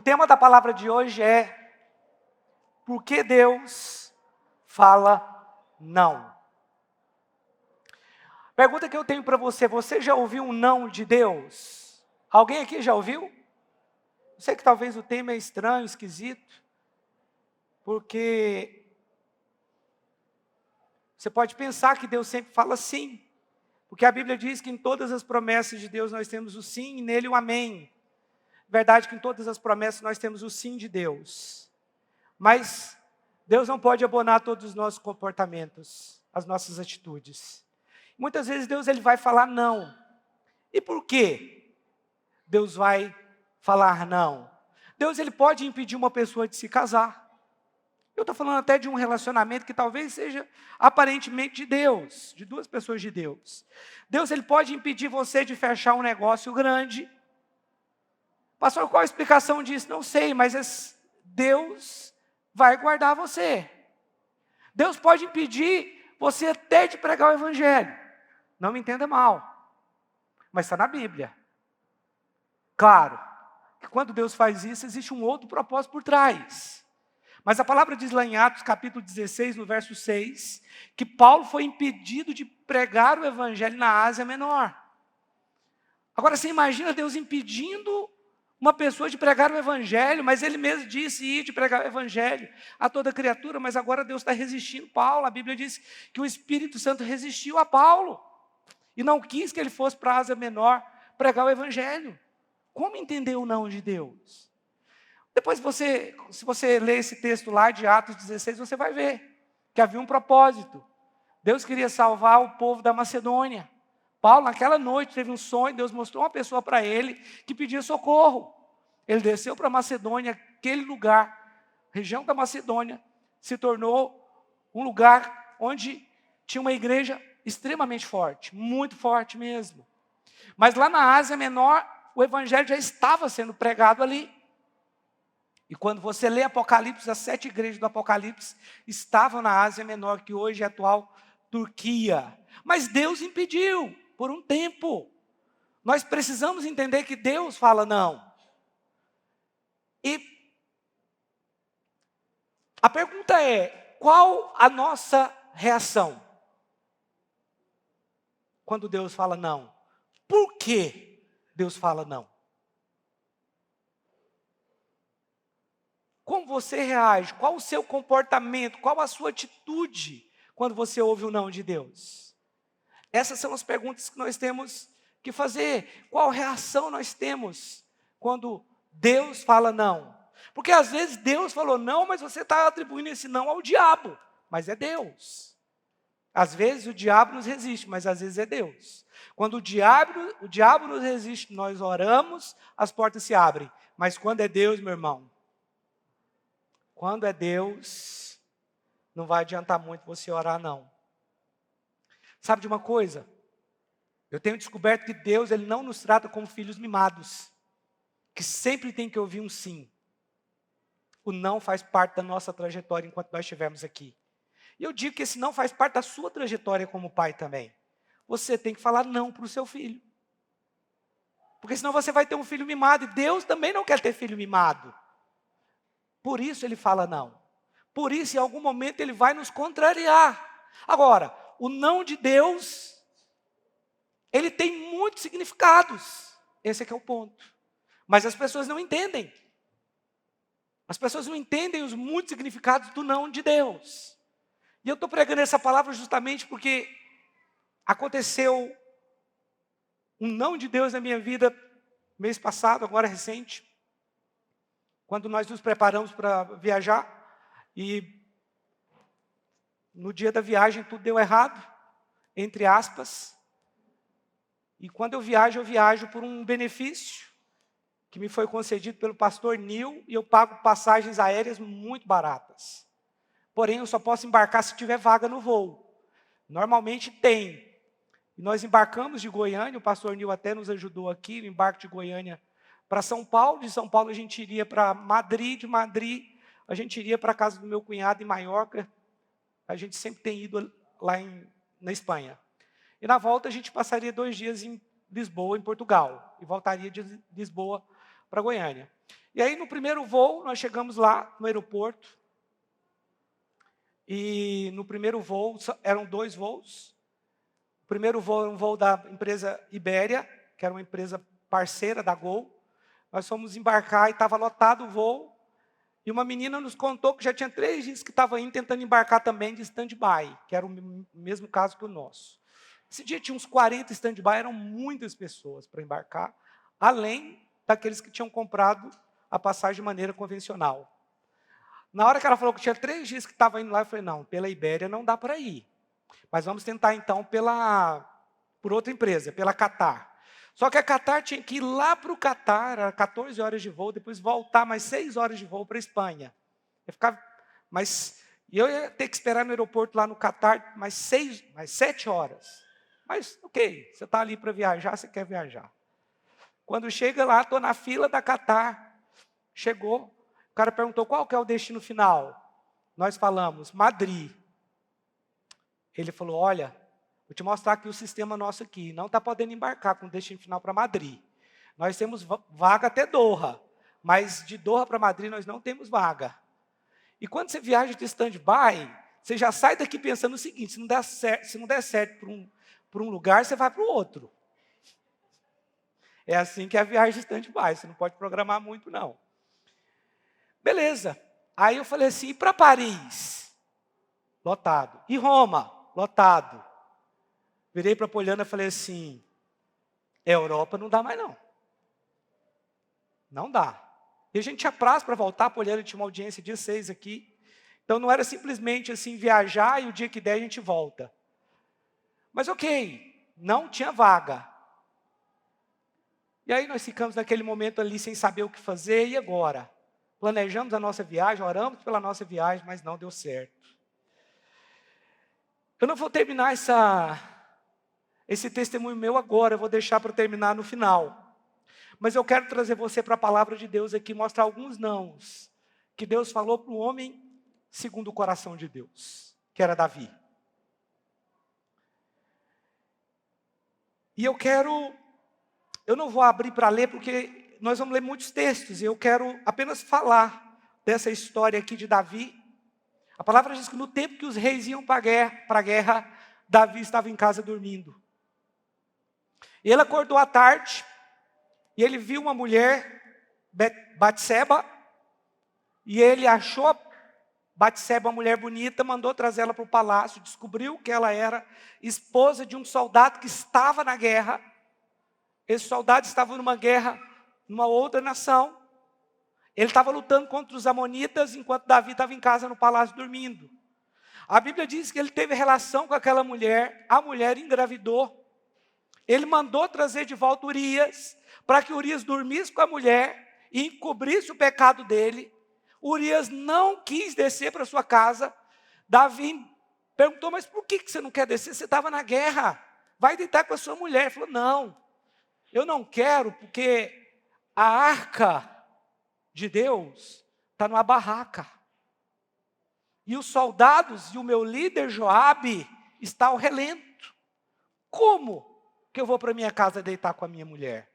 tema da palavra de hoje é: por que Deus fala não? Pergunta que eu tenho para você: você já ouviu um não de Deus? Alguém aqui já ouviu? Eu sei que talvez o tema é estranho, esquisito, porque você pode pensar que Deus sempre fala sim, porque a Bíblia diz que em todas as promessas de Deus nós temos o sim e nele o amém. Verdade que em todas as promessas nós temos o sim de Deus. Mas Deus não pode abonar todos os nossos comportamentos, as nossas atitudes. Muitas vezes Deus ele vai falar não. E por quê Deus vai falar não? Deus ele pode impedir uma pessoa de se casar. Eu estou falando até de um relacionamento que talvez seja aparentemente de Deus, de duas pessoas de Deus. Deus ele pode impedir você de fechar um negócio grande. Pastor, qual a explicação disso? Não sei, mas Deus vai guardar você. Deus pode impedir você até de pregar o evangelho. Não me entenda mal, mas está na Bíblia. Claro, que quando Deus faz isso, existe um outro propósito por trás. Mas a palavra diz lá em Atos capítulo 16, no verso 6, que Paulo foi impedido de pregar o evangelho na Ásia Menor. Agora você imagina Deus impedindo uma pessoa de pregar o evangelho, mas ele mesmo disse ir de pregar o evangelho a toda criatura, mas agora Deus está resistindo Paulo. A Bíblia diz que o Espírito Santo resistiu a Paulo e não quis que ele fosse para a Ásia Menor pregar o evangelho. Como entender o não de Deus? Depois se você ler esse texto lá de Atos 16, você vai ver que havia um propósito. Deus queria salvar o povo da Macedônia. Paulo, naquela noite, teve um sonho, Deus mostrou uma pessoa para ele que pedia socorro. Ele desceu para a Macedônia, aquele lugar, região da Macedônia, se tornou um lugar onde tinha uma igreja extremamente forte, muito forte mesmo. Mas lá na Ásia Menor, o evangelho já estava sendo pregado ali. E quando você lê Apocalipse, as 7 igrejas do Apocalipse estavam na Ásia Menor, que hoje é a atual Turquia. Mas Deus impediu por um tempo. Nós precisamos entender que Deus fala não. E a pergunta é: qual a nossa reação quando Deus fala não? Por que Deus fala não? Como você reage? Qual o seu comportamento? Qual a sua atitude quando você ouve o não de Deus? Essas são as perguntas que nós temos que fazer. Qual reação nós temos quando Deus fala não? Porque às vezes Deus falou não, mas você está atribuindo esse não ao diabo. Mas é Deus. Às vezes o diabo nos resiste, mas às vezes é Deus. Quando o diabo nos resiste, nós oramos, as portas se abrem. Mas quando é Deus, meu irmão, quando é Deus, não vai adiantar muito você orar, não. Sabe de uma coisa? Eu tenho descoberto que Deus ele não nos trata como filhos mimados, que sempre tem que ouvir um sim. O não faz parte da nossa trajetória enquanto nós estivermos aqui. E eu digo que esse não faz parte da sua trajetória como pai também. Você tem que falar não para o seu filho. Porque senão você vai ter um filho mimado, e Deus também não quer ter filho mimado. Por isso ele fala não. Por isso, em algum momento, ele vai nos contrariar. Agora, o não de Deus, ele tem muitos significados. Esse é que é o ponto. Mas as pessoas não entendem. As pessoas não entendem os muitos significados do não de Deus. E eu estou pregando essa palavra justamente porque aconteceu um não de Deus na minha vida mês passado, agora recente, quando nós nos preparamos para viajar, e no dia da viagem tudo deu errado, entre aspas, e quando eu viajo por um benefício que me foi concedido pelo pastor Nil, e eu pago passagens aéreas muito baratas. Porém, eu só posso embarcar se tiver vaga no voo. Normalmente tem. E nós embarcamos de Goiânia, o pastor Nil até nos ajudou aqui, no embarque de Goiânia para São Paulo. De São Paulo a gente iria para Madrid, de Madrid a gente iria para a casa do meu cunhado em Maiorca. A gente sempre tem ido lá na Espanha. E na volta a gente passaria 2 dias em Lisboa, em Portugal. E voltaria de Lisboa para Goiânia. E aí, no primeiro voo, nós chegamos lá no aeroporto. E no primeiro voo, eram 2 voos. O primeiro voo era um voo da empresa Ibéria, que era uma empresa parceira da Gol. Nós fomos embarcar e estava lotado o voo. E uma menina nos contou que já tinha 3 dias que estava indo tentando embarcar também de stand-by, que era o mesmo caso que o nosso. Esse dia tinha uns 40 stand-by, eram muitas pessoas para embarcar, além daqueles que tinham comprado a passagem de maneira convencional. Na hora que ela falou que tinha 3 dias que estava indo lá, eu falei, não, pela Ibéria não dá para ir. Mas vamos tentar então por outra empresa, pela Qatar. Só que a Qatar tinha que ir lá para o Qatar, era 14 horas de voo, depois voltar mais 6 horas de voo para a Espanha. Eu ia ter que esperar no aeroporto lá no Qatar mais 7 horas. Mas, ok, você está ali para viajar, você quer viajar. Quando chega lá, estou na fila da Qatar. Chegou, o cara perguntou qual que é o destino final. Nós falamos, Madrid. Ele falou, olha, vou te mostrar aqui o sistema nosso aqui. Não está podendo embarcar com destino final para Madrid. Nós temos vaga até Doha, mas de Doha para Madrid nós não temos vaga. E quando você viaja de stand-by, você já sai daqui pensando o seguinte, se não der certo para um lugar, você vai para o outro. É assim que é a viagem de stand-by, você não pode programar muito não. Beleza. Aí eu falei assim, e para Paris? Lotado. E Roma? Lotado. Virei para a Poliana e falei assim, Europa não dá mais não. Não dá. E a gente tinha prazo para voltar, a Poliana tinha uma audiência dia 6 aqui. Então não era simplesmente assim, viajar e o dia que der a gente volta. Mas ok, não tinha vaga. E aí nós ficamos naquele momento ali sem saber o que fazer, e agora? Planejamos a nossa viagem, oramos pela nossa viagem, mas não deu certo. Eu não vou terminar esse testemunho meu agora, eu vou deixar para terminar no final. Mas eu quero trazer você para a palavra de Deus aqui, mostrar alguns nãos que Deus falou para o homem segundo o coração de Deus, que era Davi. E eu não vou abrir para ler, porque nós vamos ler muitos textos, e eu quero apenas falar dessa história aqui de Davi. A palavra diz que no tempo que os reis iam para a guerra, Davi estava em casa dormindo. E ele acordou à tarde, e ele viu uma mulher, Batseba, e ele achou Batseba, uma mulher bonita, mandou trazer ela para o palácio, descobriu que ela era esposa de um soldado que estava na guerra. Esse soldado estava numa guerra, numa outra nação. Ele estava lutando contra os amonitas, enquanto Davi estava em casa no palácio dormindo. A Bíblia diz que ele teve relação com aquela mulher, a mulher engravidou. Ele mandou trazer de volta Urias, para que Urias dormisse com a mulher e encobrisse o pecado dele. Urias não quis descer para sua casa. Davi perguntou, mas por que você não quer descer? Você estava na guerra, vai deitar com a sua mulher. Ele falou, não, eu não quero, porque a arca de Deus está numa barraca. E os soldados e o meu líder Joabe está ao relento. Como que eu vou para minha casa deitar com a minha mulher?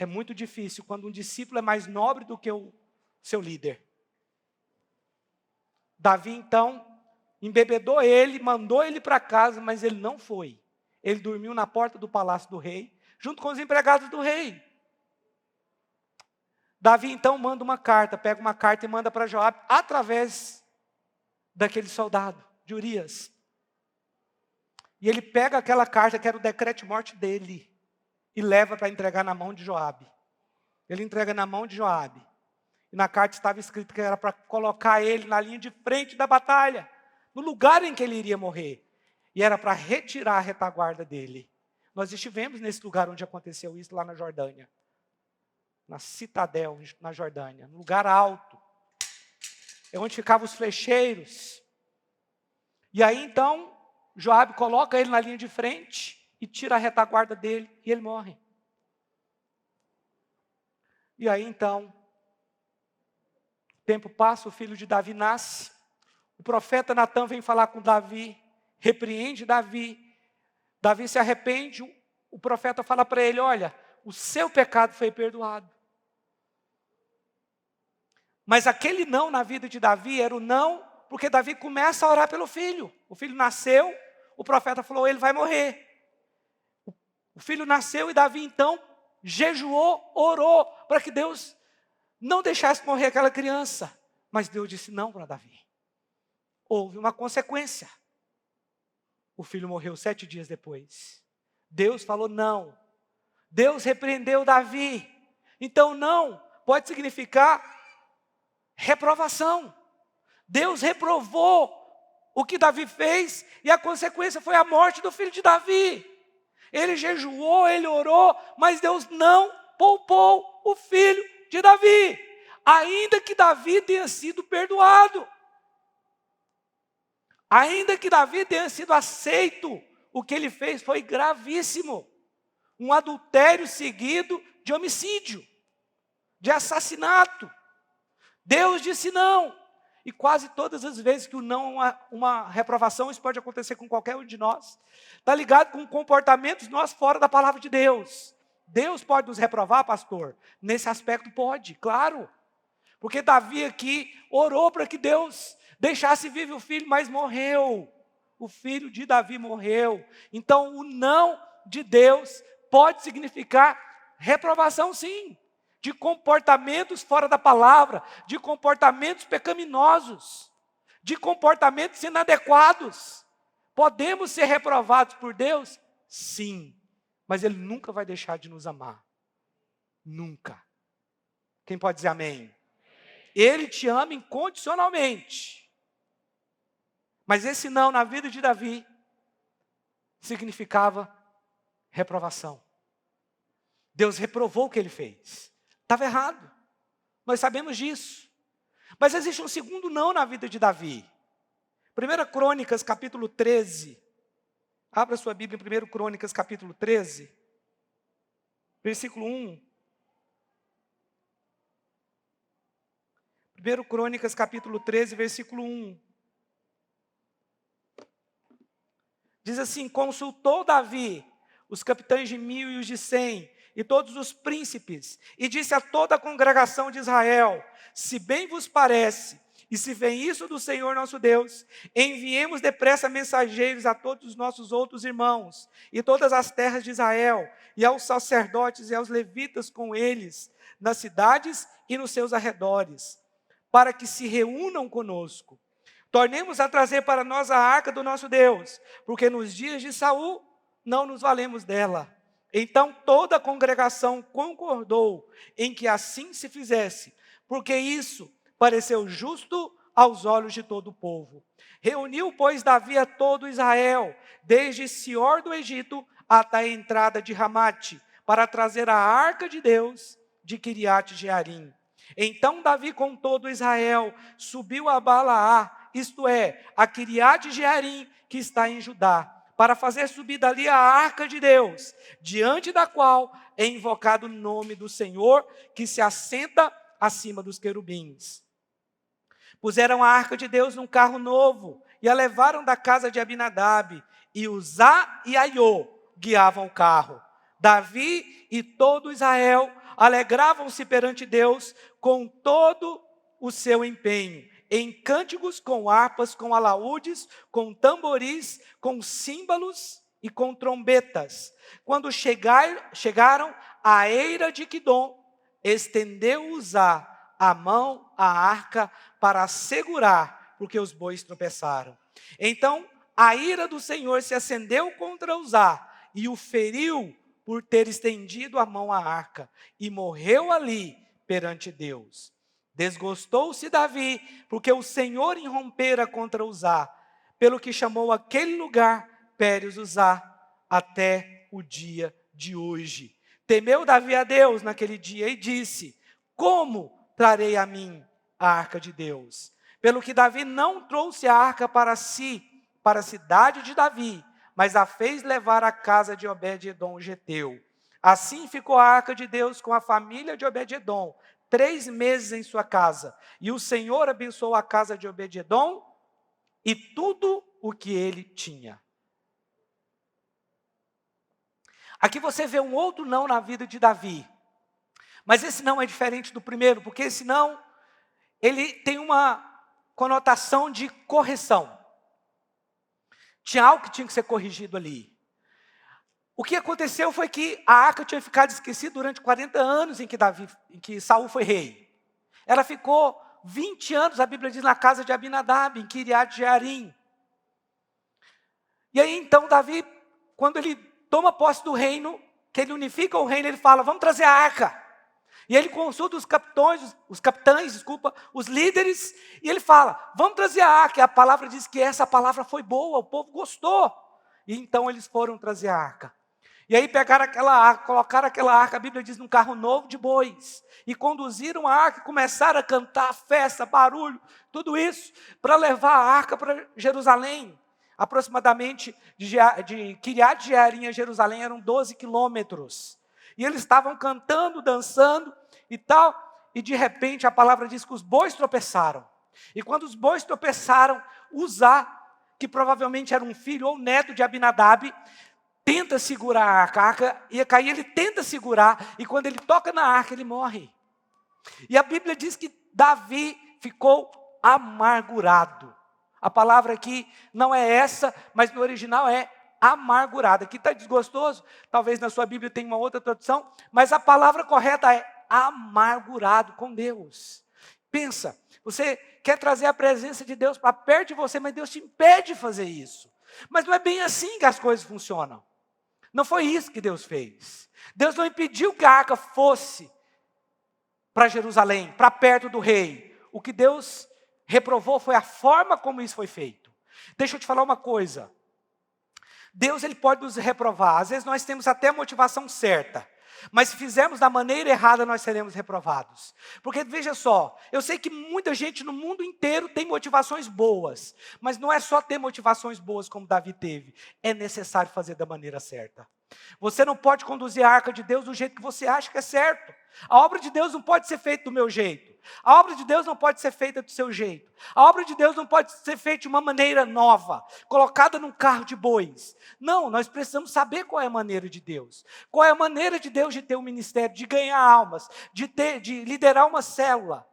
É muito difícil quando um discípulo é mais nobre do que o seu líder. Davi, então, embebedou ele, mandou ele para casa, mas ele não foi. Ele dormiu na porta do palácio do rei, junto com os empregados do rei. Davi, então, manda uma carta, pega uma carta e manda para Joabe, através daquele soldado, de Urias. E ele pega aquela carta, que era o decreto de morte dele, e leva para entregar na mão de Joabe. Ele entrega na mão de Joabe. E na carta estava escrito que era para colocar ele na linha de frente da batalha, no lugar em que ele iria morrer. E era para retirar a retaguarda dele. Nós estivemos nesse lugar onde aconteceu isso, lá na Jordânia. Na Citadel, na Jordânia, no lugar alto. É onde ficavam os flecheiros. E aí então, Joabe coloca ele na linha de frente e tira a retaguarda dele e ele morre. E aí então, o tempo passa, o filho de Davi nasce. O profeta Natã vem falar com Davi, repreende Davi. Davi se arrepende, o profeta fala para ele, olha, o seu pecado foi perdoado. Mas aquele não na vida de Davi era o não, porque Davi começa a orar pelo filho. O filho nasceu, o profeta falou, ele vai morrer. O filho nasceu e Davi então jejuou, orou para que Deus não deixasse morrer aquela criança. Mas Deus disse não para Davi. Houve uma consequência. O filho morreu 7 dias depois. Deus falou não. Deus repreendeu Davi. Então não pode significar reprovação. Deus reprovou o que Davi fez e a consequência foi a morte do filho de Davi. Ele jejuou, ele orou, mas Deus não poupou o filho de Davi, ainda que Davi tenha sido perdoado. Ainda que Davi tenha sido aceito, o que ele fez foi gravíssimo. Um adultério seguido de homicídio, de assassinato. Deus disse não. E quase todas as vezes que o não é uma reprovação, isso pode acontecer com qualquer um de nós. Está ligado com comportamentos nossos fora da palavra de Deus. Deus pode nos reprovar, pastor? Nesse aspecto pode, claro. Porque Davi aqui orou para que Deus deixasse vivo o filho, mas morreu. O filho de Davi morreu. Então o não de Deus pode significar reprovação, sim. De comportamentos fora da palavra, de comportamentos pecaminosos, de comportamentos inadequados. Podemos ser reprovados por Deus? Sim, mas Ele nunca vai deixar de nos amar. Nunca. Quem pode dizer amém? Ele te ama incondicionalmente. Mas esse não na vida de Davi significava reprovação. Deus reprovou o que ele fez. Estava errado. Nós sabemos disso. Mas existe um segundo não na vida de Davi. 1 Crônicas, capítulo 13. Abra sua Bíblia em 1 Crônicas, capítulo 13. Versículo 1. 1 Crônicas, capítulo 13, versículo 1. Diz assim, consultou Davi os capitães de 1000 e os de 100, e todos os príncipes, e disse a toda a congregação de Israel, se bem vos parece, e se vem isso do Senhor nosso Deus, enviemos depressa mensageiros a todos os nossos outros irmãos, e todas as terras de Israel, e aos sacerdotes e aos levitas com eles, nas cidades e nos seus arredores, para que se reúnam conosco. Tornemos a trazer para nós a arca do nosso Deus, porque nos dias de Saul não nos valemos dela. Então toda a congregação concordou em que assim se fizesse, porque isso pareceu justo aos olhos de todo o povo. Reuniu, pois, Davi a todo Israel, desde Sior do Egito até a entrada de Ramate, para trazer a arca de Deus de Quiriate Jearim. Então Davi com todo Israel subiu a Balaá, isto é, a Quiriate Jearim, que está em Judá, para fazer subir dali a arca de Deus, diante da qual é invocado o nome do Senhor, que se assenta acima dos querubins. Puseram a arca de Deus num carro novo, e a levaram da casa de Abinadab, e Uzá e Aiô guiavam o carro. Davi e todo Israel alegravam-se perante Deus com todo o seu empenho, em cânticos, com harpas, com alaúdes, com tamboris, com símbolos e com trombetas. Quando chegaram à eira de Quidom, estendeu Uzá a mão à arca para segurar, porque os bois tropeçaram. Então a ira do Senhor se acendeu contra Uzá e o feriu por ter estendido a mão à arca, e morreu ali perante Deus. Desgostou-se Davi, porque o Senhor irrompera contra Uzá, pelo que chamou aquele lugar Pérez Uzá, até o dia de hoje. Temeu Davi a Deus naquele dia e disse, como trarei a mim a arca de Deus? Pelo que Davi não trouxe a arca para si, para a cidade de Davi, mas a fez levar à casa de Obed-edom o geteu. Assim ficou a arca de Deus com a família de Obed-edom, 3 meses em sua casa, e o Senhor abençoou a casa de Obed-edom e tudo o que ele tinha. Aqui você vê um outro não na vida de Davi. Mas esse não é diferente do primeiro, porque esse não, ele tem uma conotação de correção. Tinha algo que tinha que ser corrigido ali. O que aconteceu foi que a arca tinha ficado esquecida durante 40 anos em que Saul foi rei. Ela ficou 20 anos, a Bíblia diz, na casa de Abinadab, em Kiriat Jearim. E aí então Davi, quando ele toma posse do reino, que ele unifica o reino, ele fala, vamos trazer a arca. E ele consulta os capitães, os líderes, e ele fala, vamos trazer a arca. E a palavra diz que essa palavra foi boa, o povo gostou. E então eles foram trazer a arca. E aí pegaram aquela arca, colocaram aquela arca, a Bíblia diz, num carro novo de bois. E conduziram a arca e começaram a cantar, festa, barulho, tudo isso, para levar a arca para Jerusalém. Aproximadamente de Kiriat Jearim a Jerusalém eram 12 quilômetros. E eles estavam cantando, dançando e tal. E de repente a palavra diz que os bois tropeçaram. E quando os bois tropeçaram, Uzá, que provavelmente era um filho ou neto de Abinadab, tenta segurar a arca ia cair, ele tenta segurar, e quando ele toca na arca, ele morre. E a Bíblia diz que Davi ficou amargurado. A palavra aqui não é essa, mas no original é amargurado. Aqui está desgostoso, talvez na sua Bíblia tenha uma outra tradução, mas a palavra correta é amargurado com Deus. Pensa, você quer trazer a presença de Deus para perto de você, mas Deus te impede de fazer isso. Mas não é bem assim que as coisas funcionam. Não foi isso que Deus fez. Deus não impediu que a arca fosse para Jerusalém, para perto do rei. O que Deus reprovou foi a forma como isso foi feito. Deixa eu te falar uma coisa. Deus ele pode nos reprovar. Às vezes nós temos até a motivação certa. Mas se fizermos da maneira errada, nós seremos reprovados. Porque veja só, eu sei que muita gente no mundo inteiro tem motivações boas. Mas não é só ter motivações boas como Davi teve. É necessário fazer da maneira certa. Você não pode conduzir a arca de Deus do jeito que você acha que é certo. A obra de Deus não pode ser feita do meu jeito. A obra de Deus não pode ser feita do seu jeito. A obra de Deus não pode ser feita de uma maneira nova, colocada num carro de bois. Não, nós precisamos saber qual é a maneira de Deus. Qual é a maneira de Deus de ter um ministério, de ganhar almas, de liderar uma célula,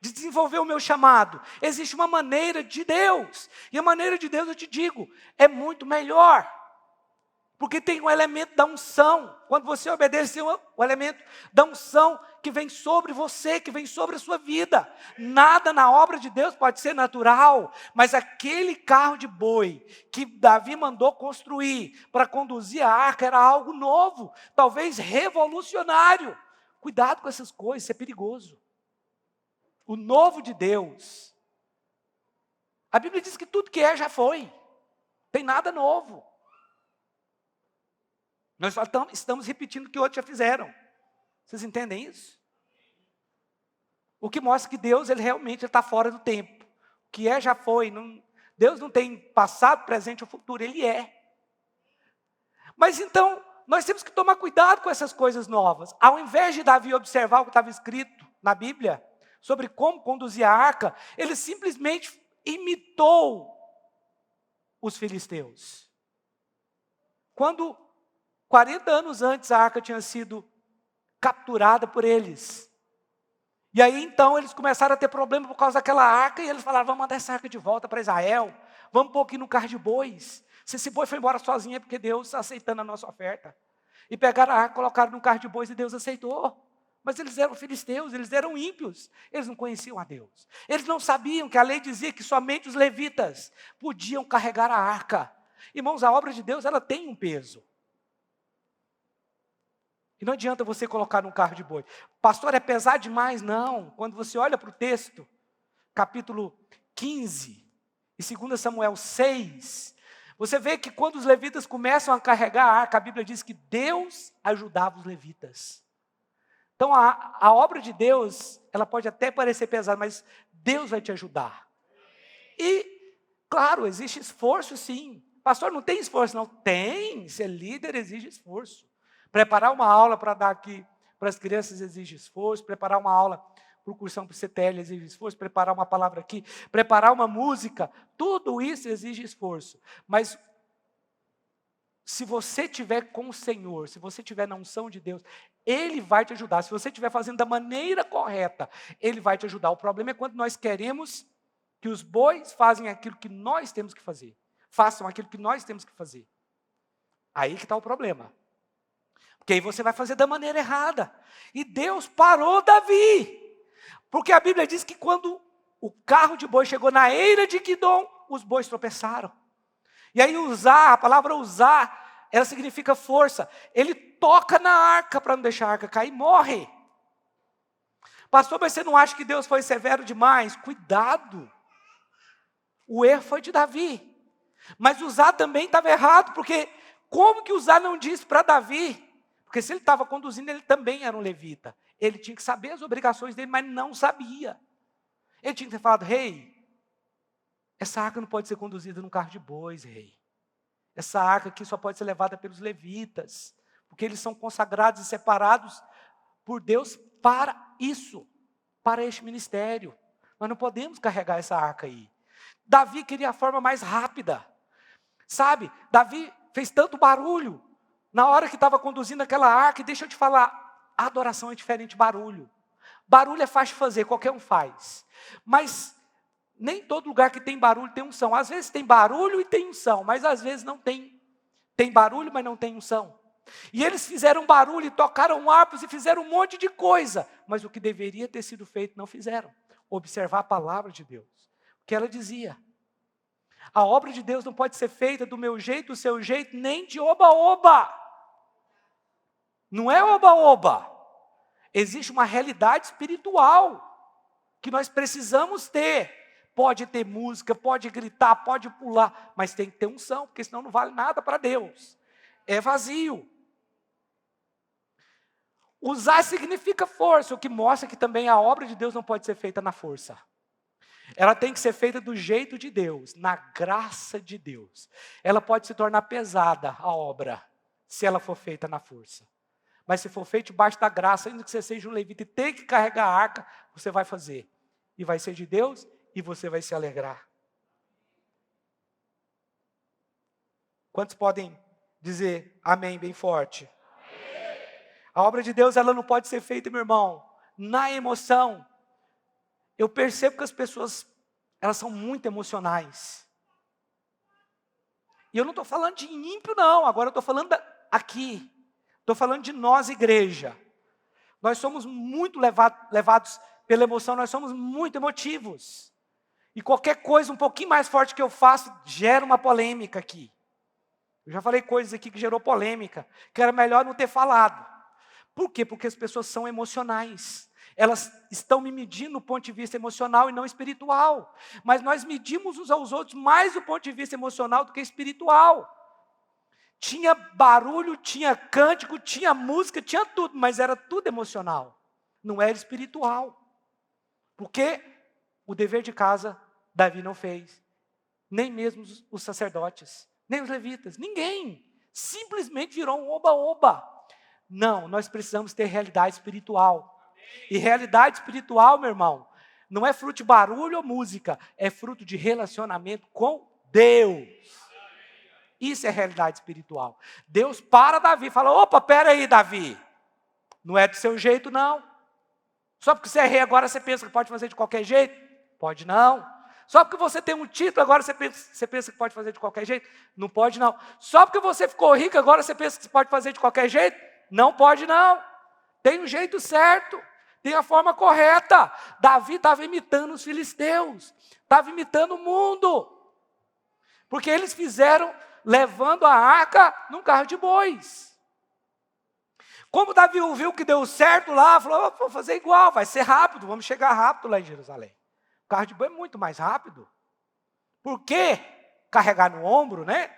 de desenvolver o meu chamado. Existe uma maneira de Deus. E a maneira de Deus, eu te digo, é muito melhor. Porque tem um elemento da unção. Quando você obedece, o elemento da unção que vem sobre você, que vem sobre a sua vida. Nada na obra de Deus pode ser natural, mas aquele carro de boi que Davi mandou construir para conduzir a arca era algo novo, talvez revolucionário. Cuidado com essas coisas, isso é perigoso. O novo de Deus. A Bíblia diz que tudo que é já foi. Tem nada novo. Nós só estamos repetindo o que outros já fizeram. Vocês entendem isso? O que mostra que Deus ele realmente está fora do tempo. O que é já foi. Deus não tem passado, presente ou futuro. Ele é. Mas então, nós temos que tomar cuidado com essas coisas novas. Ao invés de Davi observar o que estava escrito na Bíblia, sobre como conduzir a arca, ele simplesmente imitou os filisteus. Quando 40 anos antes a arca tinha sido capturada por eles. E aí então eles começaram a ter problema por causa daquela arca. E eles falaram, vamos mandar essa arca de volta para Israel. Vamos pôr aqui no carro de bois. Se esse boi foi embora sozinho é porque Deus está aceitando a nossa oferta. E pegaram a arca, colocaram no carro de bois e Deus aceitou. Mas eles eram filisteus, eles eram ímpios. Eles não conheciam a Deus. Eles não sabiam que a lei dizia que somente os levitas podiam carregar a arca. Irmãos, a obra de Deus ela tem um peso. E não adianta você colocar num carro de boi. Pastor, é pesado demais? Não. Quando você olha para o texto, capítulo 15, e 2 Samuel 6, você vê que quando os levitas começam a carregar a arca, a Bíblia diz que Deus ajudava os levitas. Então a obra de Deus, ela pode até parecer pesada, mas Deus vai te ajudar. E, claro, existe esforço sim. Pastor, não tem esforço não? Tem, ser líder exige esforço. Preparar uma aula para dar aqui para as crianças exige esforço. Preparar uma aula para o cursão para o CTL exige esforço. Preparar uma palavra aqui. Preparar uma música. Tudo isso exige esforço. Mas se você tiver com o Senhor, se você tiver na unção de Deus, Ele vai te ajudar. Se você estiver fazendo da maneira correta, Ele vai te ajudar. O problema é quando nós queremos que os bois façam aquilo que nós temos que fazer. Façam aquilo que nós temos que fazer. Aí que está o problema. Porque aí você vai fazer da maneira errada. E Deus parou Davi. Porque a Bíblia diz que quando o carro de boi chegou na eira de Quidom, os bois tropeçaram. E aí a palavra usar, ela significa força. Ele toca na arca para não deixar a arca cair e morre. Pastor, mas você não acha que Deus foi severo demais? Cuidado. O erro foi de Davi. Mas Uzá também estava errado, porque como que Uzá não disse para Davi? Porque se ele estava conduzindo, ele também era um levita. Ele tinha que saber as obrigações dele, mas não sabia. Ele tinha que ter falado, rei, essa arca não pode ser conduzida num carro de bois, rei. Essa arca aqui só pode ser levada pelos levitas, porque eles são consagrados e separados por Deus para isso, para este ministério. Nós não podemos carregar essa arca aí. Davi queria a forma mais rápida. Sabe, Davi fez tanto barulho na hora que estava conduzindo aquela arca, e deixa eu te falar, a adoração é diferente de barulho. Barulho é fácil de fazer, qualquer um faz. Mas nem todo lugar que tem barulho tem unção. Às vezes tem barulho e tem unção, mas às vezes não tem. Tem barulho, mas não tem unção. E eles fizeram barulho, e tocaram harpas, e fizeram um monte de coisa. Mas o que deveria ter sido feito, não fizeram. Observar a palavra de Deus. O que ela dizia. A obra de Deus não pode ser feita do meu jeito, do seu jeito, nem de oba-oba. Não é oba-oba. Existe uma realidade espiritual que nós precisamos ter. Pode ter música, pode gritar, pode pular, mas tem que ter unção, porque senão não vale nada para Deus. É vazio. Usar significa força, o que mostra que também a obra de Deus não pode ser feita na força. Ela tem que ser feita do jeito de Deus, na graça de Deus. Ela pode se tornar pesada, a obra, se ela for feita na força. Mas se for feito debaixo da graça, ainda que você seja um levita e tenha que carregar a arca, você vai fazer. E vai ser de Deus e você vai se alegrar. Quantos podem dizer amém bem forte? Amém. A obra de Deus, ela não pode ser feita, meu irmão, na emoção. Eu percebo que as pessoas, elas são muito emocionais. E eu não estou falando de ímpio, não. Agora eu estou falando aqui. Estou falando de nós, igreja. Nós somos muito levados pela emoção, nós somos muito emotivos. E qualquer coisa um pouquinho mais forte que eu faço, gera uma polêmica aqui. Eu já falei coisas aqui que gerou polêmica, que era melhor não ter falado. Por quê? Porque as pessoas são emocionais. Elas estão me medindo do ponto de vista emocional e não espiritual. Mas nós medimos uns aos outros mais do ponto de vista emocional do que espiritual. Tinha barulho, tinha cântico, tinha música, tinha tudo, mas era tudo emocional. Não era espiritual. Porque o dever de casa, Davi não fez. Nem mesmo os sacerdotes, nem os levitas, ninguém. Simplesmente virou um oba-oba. Não, nós precisamos ter realidade espiritual. E realidade espiritual, meu irmão, não é fruto de barulho ou música, é fruto de relacionamento com Deus. Isso é realidade espiritual. Deus para Davi, fala, opa, pera aí, Davi. Não é do seu jeito, não. Só porque você é rei agora, você pensa que pode fazer de qualquer jeito? Pode não. Só porque você tem um título, agora você pensa que pode fazer de qualquer jeito? Não pode não. Só porque você ficou rico, agora você pensa que pode fazer de qualquer jeito? Não pode não. Tem um jeito certo. Tem a forma correta. Davi estava imitando os filisteus. Estava imitando o mundo. Porque eles fizeram levando a arca num carro de bois. Como Davi viu que deu certo lá, falou, vou fazer igual, vai ser rápido, vamos chegar rápido lá em Jerusalém. O carro de boi é muito mais rápido. Por que carregar no ombro, né?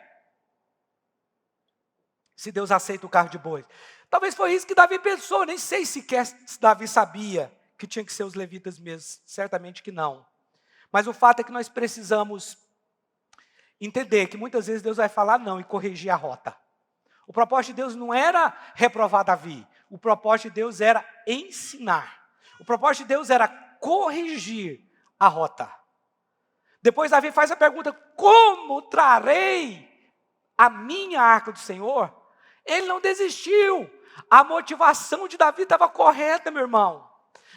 Se Deus aceita o carro de boi. Talvez foi isso que Davi pensou, nem sei sequer se Davi sabia que tinha que ser os levitas mesmo, certamente que não. Mas o fato é que nós precisamos entender que muitas vezes Deus vai falar não e corrigir a rota. O propósito de Deus não era reprovar Davi, o propósito de Deus era ensinar. O propósito de Deus era corrigir a rota. Depois Davi faz a pergunta, como trarei a minha arca do Senhor, ele não desistiu. A motivação de Davi estava correta, meu irmão.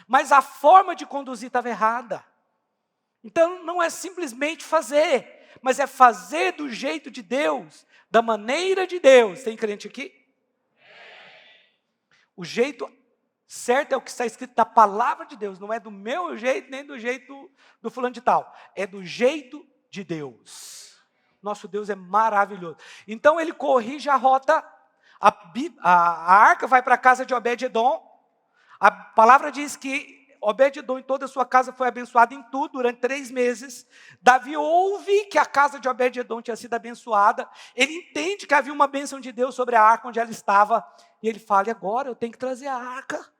Mas a forma de conduzir estava errada. Então não é simplesmente fazer, mas é fazer do jeito de Deus, da maneira de Deus. Tem crente aqui? O jeito certo é o que está escrito na palavra de Deus. Não é do meu jeito, nem do jeito do fulano de tal. É do jeito de Deus. Nosso Deus é maravilhoso. Então ele corrige a rota. A arca vai para a casa de Obed-edom. A palavra diz que Obed-edom e toda a sua casa foi abençoada em tudo durante 3 meses. Davi ouve que a casa de Obed-edom tinha sido abençoada. Ele entende que havia uma bênção de Deus sobre a arca onde ela estava. E ele fala, e agora eu tenho que trazer a arca.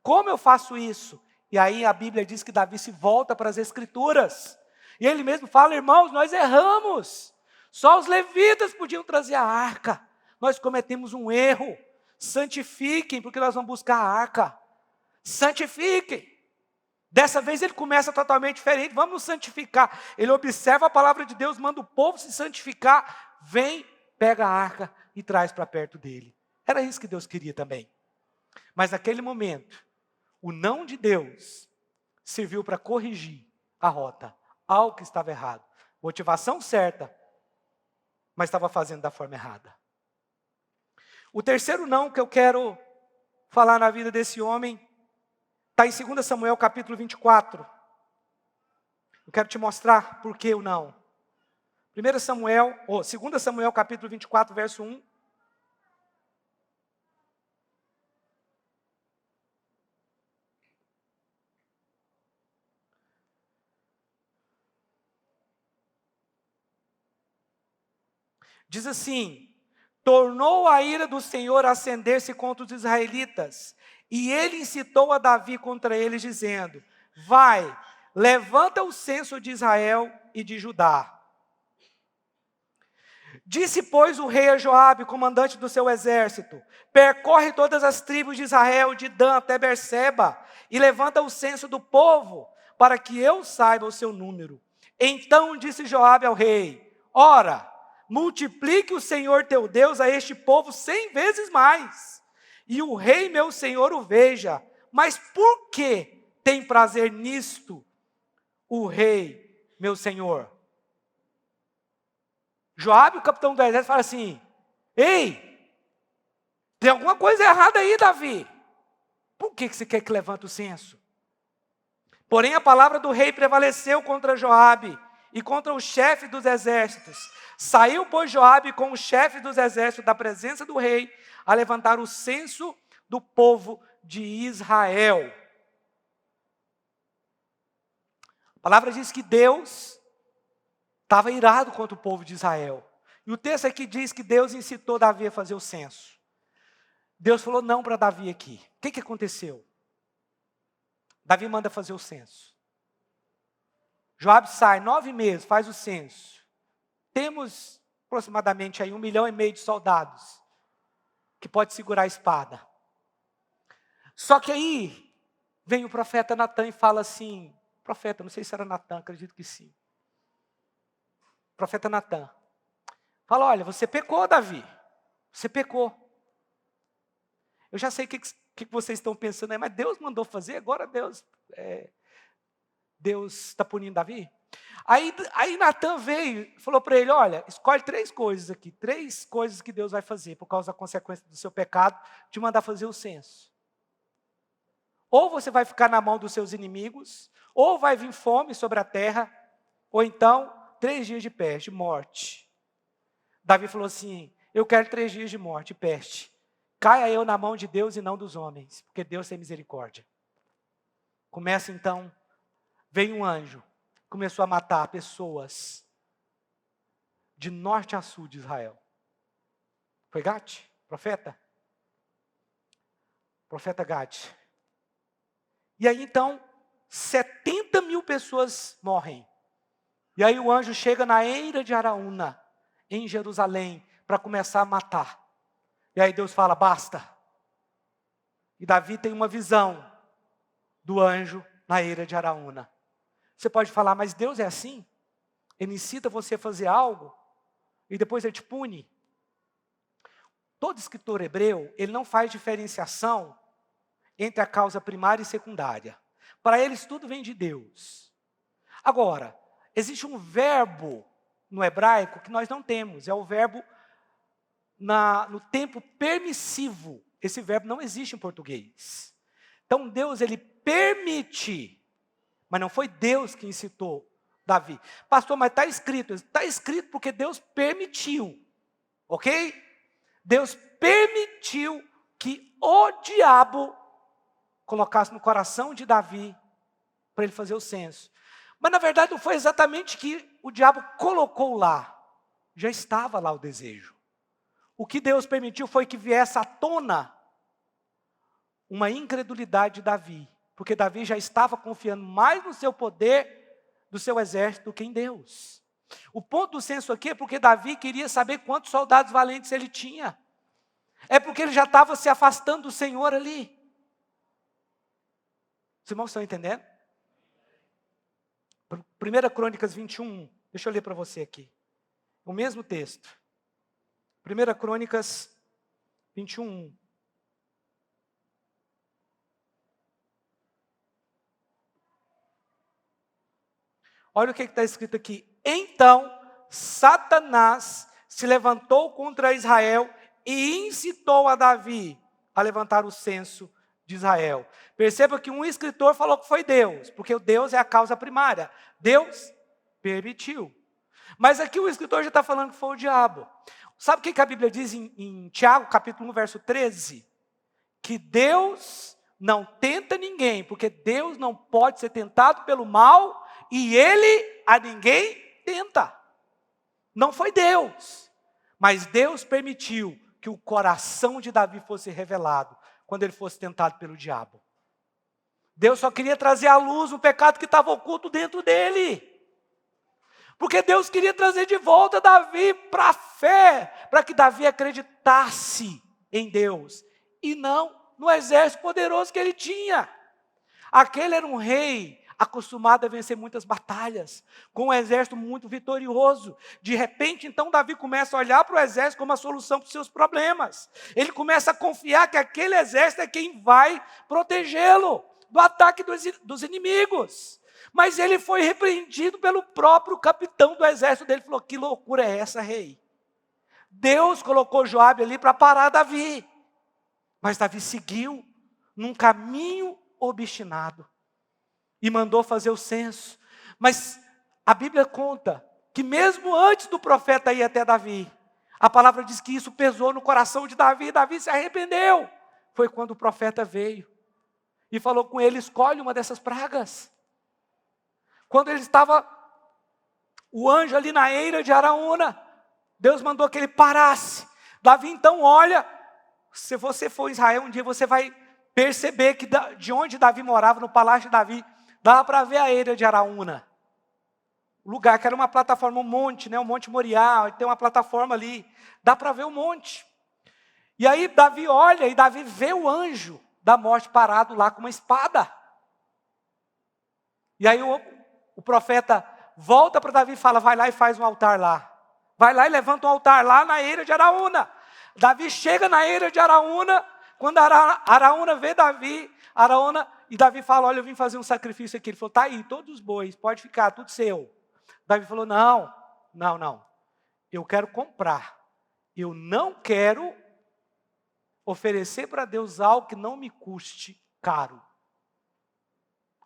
Como eu faço isso? E aí a Bíblia diz que Davi se volta para as Escrituras. E ele mesmo fala, irmãos, nós erramos. Só os levitas podiam trazer a arca. Nós cometemos um erro. Santifiquem, porque nós vamos buscar a arca. Santifiquem. Dessa vez ele começa totalmente diferente. Vamos nos santificar. Ele observa a palavra de Deus, manda o povo se santificar. Vem, pega a arca e traz para perto dele. Era isso que Deus queria também. Mas naquele momento, o não de Deus serviu para corrigir a rota. Algo que estava errado. Motivação certa, mas estava fazendo da forma errada. O terceiro não que eu quero falar na vida desse homem está em 2 Samuel capítulo 24. Eu quero te mostrar por que o não. 2 Samuel capítulo 24, verso 1. Diz assim, tornou a ira do Senhor a acender-se contra os israelitas, e ele incitou a Davi contra eles, dizendo, vai, levanta o censo de Israel e de Judá. Disse, pois, o rei a Joabe, comandante do seu exército, percorre todas as tribos de Israel, de Dan até Berseba, e levanta o censo do povo, para que eu saiba o seu número. Então disse Joabe ao rei, ora, multiplique o Senhor teu Deus a este povo 100 vezes mais, e o rei meu senhor o veja. Mas por que tem prazer nisto o rei meu senhor? Joabe, o capitão do exército, fala assim, ei, tem alguma coisa errada aí, Davi. Por que você quer que levante o censo? Porém a palavra do rei prevaleceu contra Joabe e contra o chefe dos exércitos. Saiu, pois, Joabe com o chefe dos exércitos da presença do rei a levantar o censo do povo de Israel. A palavra diz que Deus estava irado contra o povo de Israel. E o texto aqui diz que Deus incitou Davi a fazer o censo. Deus falou não para Davi aqui. O que aconteceu? Davi manda fazer o censo. Joabe sai 9 meses, faz o censo. Temos aproximadamente aí 1,5 milhão de soldados que pode segurar a espada. Só que aí vem o profeta Natan e fala assim, profeta, não sei se era Natan, acredito que sim. Profeta Natan. Fala, olha, você pecou, Davi. Você pecou. Eu já sei o que vocês estão pensando aí, mas Deus mandou fazer, agora Deus está punindo Davi? Aí Natan veio e falou para ele, olha, escolhe 3 coisas aqui, 3 coisas que Deus vai fazer por causa da consequência do seu pecado, de mandar fazer o censo. Ou você vai ficar na mão dos seus inimigos, ou vai vir fome sobre a terra, ou então 3 dias de peste, morte. Davi falou assim, eu quero 3 dias de morte, peste. Caia eu na mão de Deus e não dos homens, porque Deus tem misericórdia. Começa então, veio um anjo, começou a matar pessoas de norte a sul de Israel. Foi Gade, profeta? Profeta Gade. E aí então, 70 mil pessoas morrem. E aí o anjo chega na eira de Araúna, em Jerusalém, para começar a matar. E aí Deus fala, basta. E Davi tem uma visão do anjo na eira de Araúna. Você pode falar, mas Deus é assim? Ele incita você a fazer algo e depois ele te pune. Todo escritor hebreu, ele não faz diferenciação entre a causa primária e secundária. Para eles tudo vem de Deus. Agora, existe um verbo no hebraico que nós não temos, é o verbo no tempo permissivo. Esse verbo não existe em português. Então Deus, ele permite, mas não foi Deus que incitou Davi. Pastor, mas está escrito. Está escrito porque Deus permitiu, ok? Deus permitiu que o diabo colocasse no coração de Davi para ele fazer o censo. Mas na verdade não foi exatamente que o diabo colocou lá. Já estava lá o desejo. O que Deus permitiu foi que viesse à tona uma incredulidade de Davi. Porque Davi já estava confiando mais no seu poder do seu exército do que em Deus. O ponto do censo aqui é porque Davi queria saber quantos soldados valentes ele tinha. É porque ele já estava se afastando do Senhor ali. Os irmãos estão entendendo? 1 Crônicas 21, deixa eu ler para você aqui. O mesmo texto. 1 Crônicas 21. Olha o que está escrito aqui. Então, Satanás se levantou contra Israel e incitou a Davi a levantar o censo de Israel. Perceba que um escritor falou que foi Deus, porque o Deus é a causa primária. Deus permitiu. Mas aqui o escritor já está falando que foi o diabo. Sabe o que a Bíblia diz em Tiago, capítulo 1, verso 13? Que Deus não tenta ninguém, porque Deus não pode ser tentado pelo mal, e Ele a ninguém tenta. Não foi Deus, mas Deus permitiu que o coração de Davi fosse revelado, quando ele fosse tentado pelo diabo. Deus só queria trazer à luz o pecado que estava oculto dentro dele. Porque Deus queria trazer de volta Davi para a fé, para que Davi acreditasse em Deus, e não no exército poderoso que ele tinha. Aquele era um rei acostumado a vencer muitas batalhas, com um exército muito vitorioso. De repente, então, Davi começa a olhar para o exército como a solução para os seus problemas. Ele começa a confiar que aquele exército é quem vai protegê-lo do ataque dos inimigos. Mas ele foi repreendido pelo próprio capitão do exército dele. Falou, que loucura é essa, rei? Deus colocou Joabe ali para parar Davi. Mas Davi seguiu num caminho obstinado e mandou fazer o censo. Mas a Bíblia conta que mesmo antes do profeta ir até Davi, a palavra diz que isso pesou no coração de Davi, e Davi se arrependeu. Foi quando o profeta veio e falou com ele, escolhe uma dessas pragas. Quando ele estava, o anjo ali na eira de Araúna, Deus mandou que ele parasse. Davi então olha, se você for em Israel um dia, você vai perceber que de onde Davi morava, no palácio de Davi, dava para ver a eira de Araúna. O lugar que era uma plataforma, um monte, né? O Monte Moriá, tem uma plataforma ali, dá para ver o monte. E aí Davi olha e Davi vê o anjo da morte parado lá com uma espada. E aí o profeta volta para Davi e fala, vai lá e faz um altar lá. Vai lá e levanta um altar lá na eira de Araúna. Davi chega na eira de Araúna, quando Araúna vê Davi, e Davi fala, olha, eu vim fazer um sacrifício aqui. Ele falou, tá aí, todos os bois, pode ficar, tudo seu. Davi falou, não, eu quero comprar. Eu não quero oferecer para Deus algo que não me custe caro.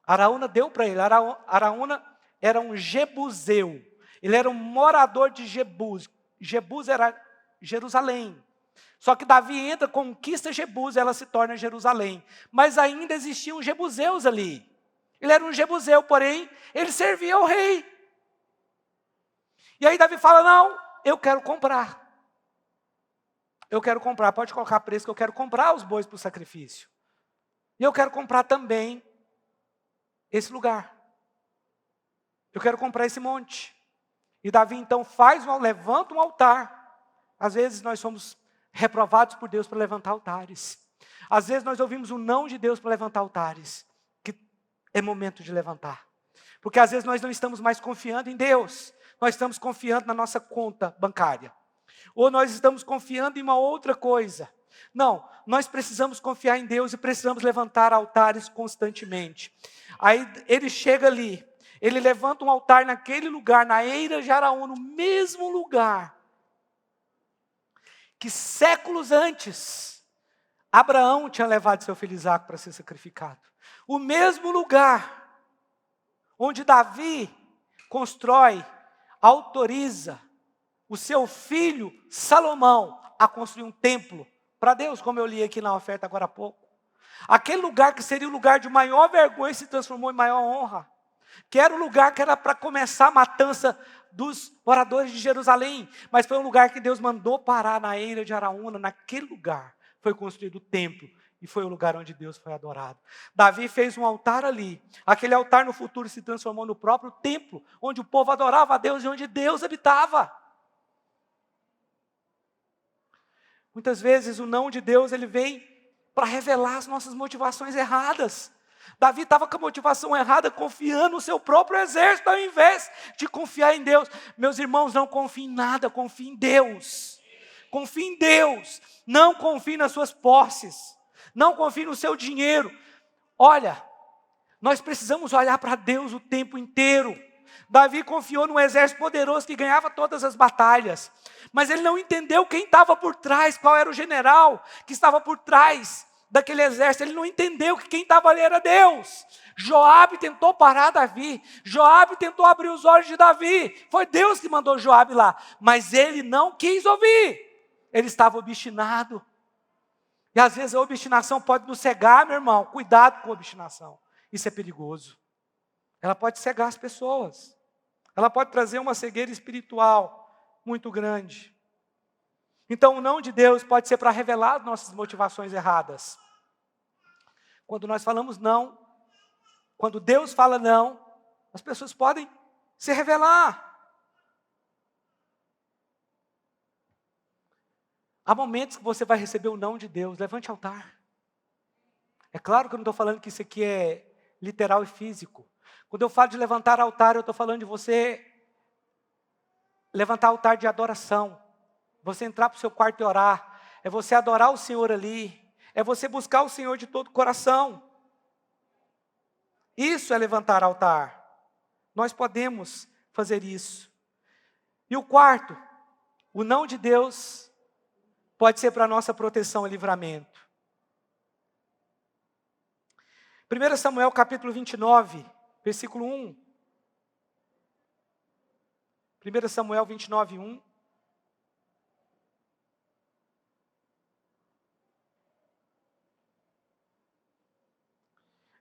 Araúna deu para ele. Araúna era um jebuseu. Ele era um morador de Jebus. Jebus era Jerusalém. Só que Davi entra, conquista Jebus, ela se torna Jerusalém. Mas ainda existiam jebuseus ali. Ele era um jebuseu, porém, ele servia ao rei. E aí Davi fala, não, eu quero comprar. Eu quero comprar, pode colocar preço, que eu quero comprar os bois para o sacrifício. E eu quero comprar também esse lugar. Eu quero comprar esse monte. E Davi então levanta um altar. Às vezes nós somos reprovados por Deus para levantar altares. Às vezes nós ouvimos o não de Deus para levantar altares. Que é momento de levantar. Porque às vezes nós não estamos mais confiando em Deus. nós estamos confiando na nossa conta bancária. Ou nós estamos confiando em uma outra coisa. Não, nós precisamos confiar em Deus e precisamos levantar altares constantemente. Aí ele chega ali, ele levanta um altar naquele lugar, na eira de Araúna, no mesmo lugar que séculos antes Abraão tinha levado seu filho Isaque para ser sacrificado. O mesmo lugar onde Davi constrói, autoriza o seu filho Salomão a construir um templo para Deus, como eu li aqui na oferta agora há pouco. Aquele lugar que seria o lugar de maior vergonha se transformou em maior honra. Que era o lugar que era para começar a matança dos moradores de Jerusalém. Mas foi um lugar que Deus mandou parar na eira de Araúna. Naquele lugar foi construído o templo. E foi o lugar onde Deus foi adorado. Davi fez um altar ali. Aquele altar no futuro se transformou no próprio templo, onde o povo adorava a Deus e onde Deus habitava. Muitas vezes o não de Deus, ele vem para revelar as nossas motivações erradas. Davi estava com a motivação errada, confiando no seu próprio exército, ao invés de confiar em Deus. Meus irmãos, não confiem em nada, confiem em Deus. Confie em Deus. Não confie nas suas posses. Não confie no seu dinheiro. Olha, nós precisamos olhar para Deus o tempo inteiro. Davi confiou num exército poderoso que ganhava todas as batalhas. Mas ele não entendeu quem estava por trás, qual era o general que estava por trás daquele exército. Ele não entendeu que quem estava ali era Deus. Joabe tentou parar Davi. Joabe tentou abrir os olhos de Davi. Foi Deus que mandou Joabe lá. Mas ele não quis ouvir. Ele estava obstinado. E às vezes a obstinação pode nos cegar, meu irmão. Cuidado com a obstinação. Isso é perigoso. Ela pode cegar as pessoas. Ela pode trazer uma cegueira espiritual muito grande. Então o não de Deus pode ser para revelar nossas motivações erradas. Quando nós falamos não, quando Deus fala não, as pessoas podem se revelar. Há momentos que você vai receber o não de Deus. Levante altar. É claro que eu não estou falando que isso aqui é literal e físico. Quando eu falo de levantar altar, eu estou falando de você levantar altar de adoração. Você entrar para o seu quarto e orar. É você adorar o Senhor ali. É você buscar o Senhor de todo o coração. Isso é levantar altar. Nós podemos fazer isso. E o quarto, o não de Deus pode ser para a nossa proteção e livramento. 1 Samuel capítulo 29, versículo 1. 1 Samuel 29, 1.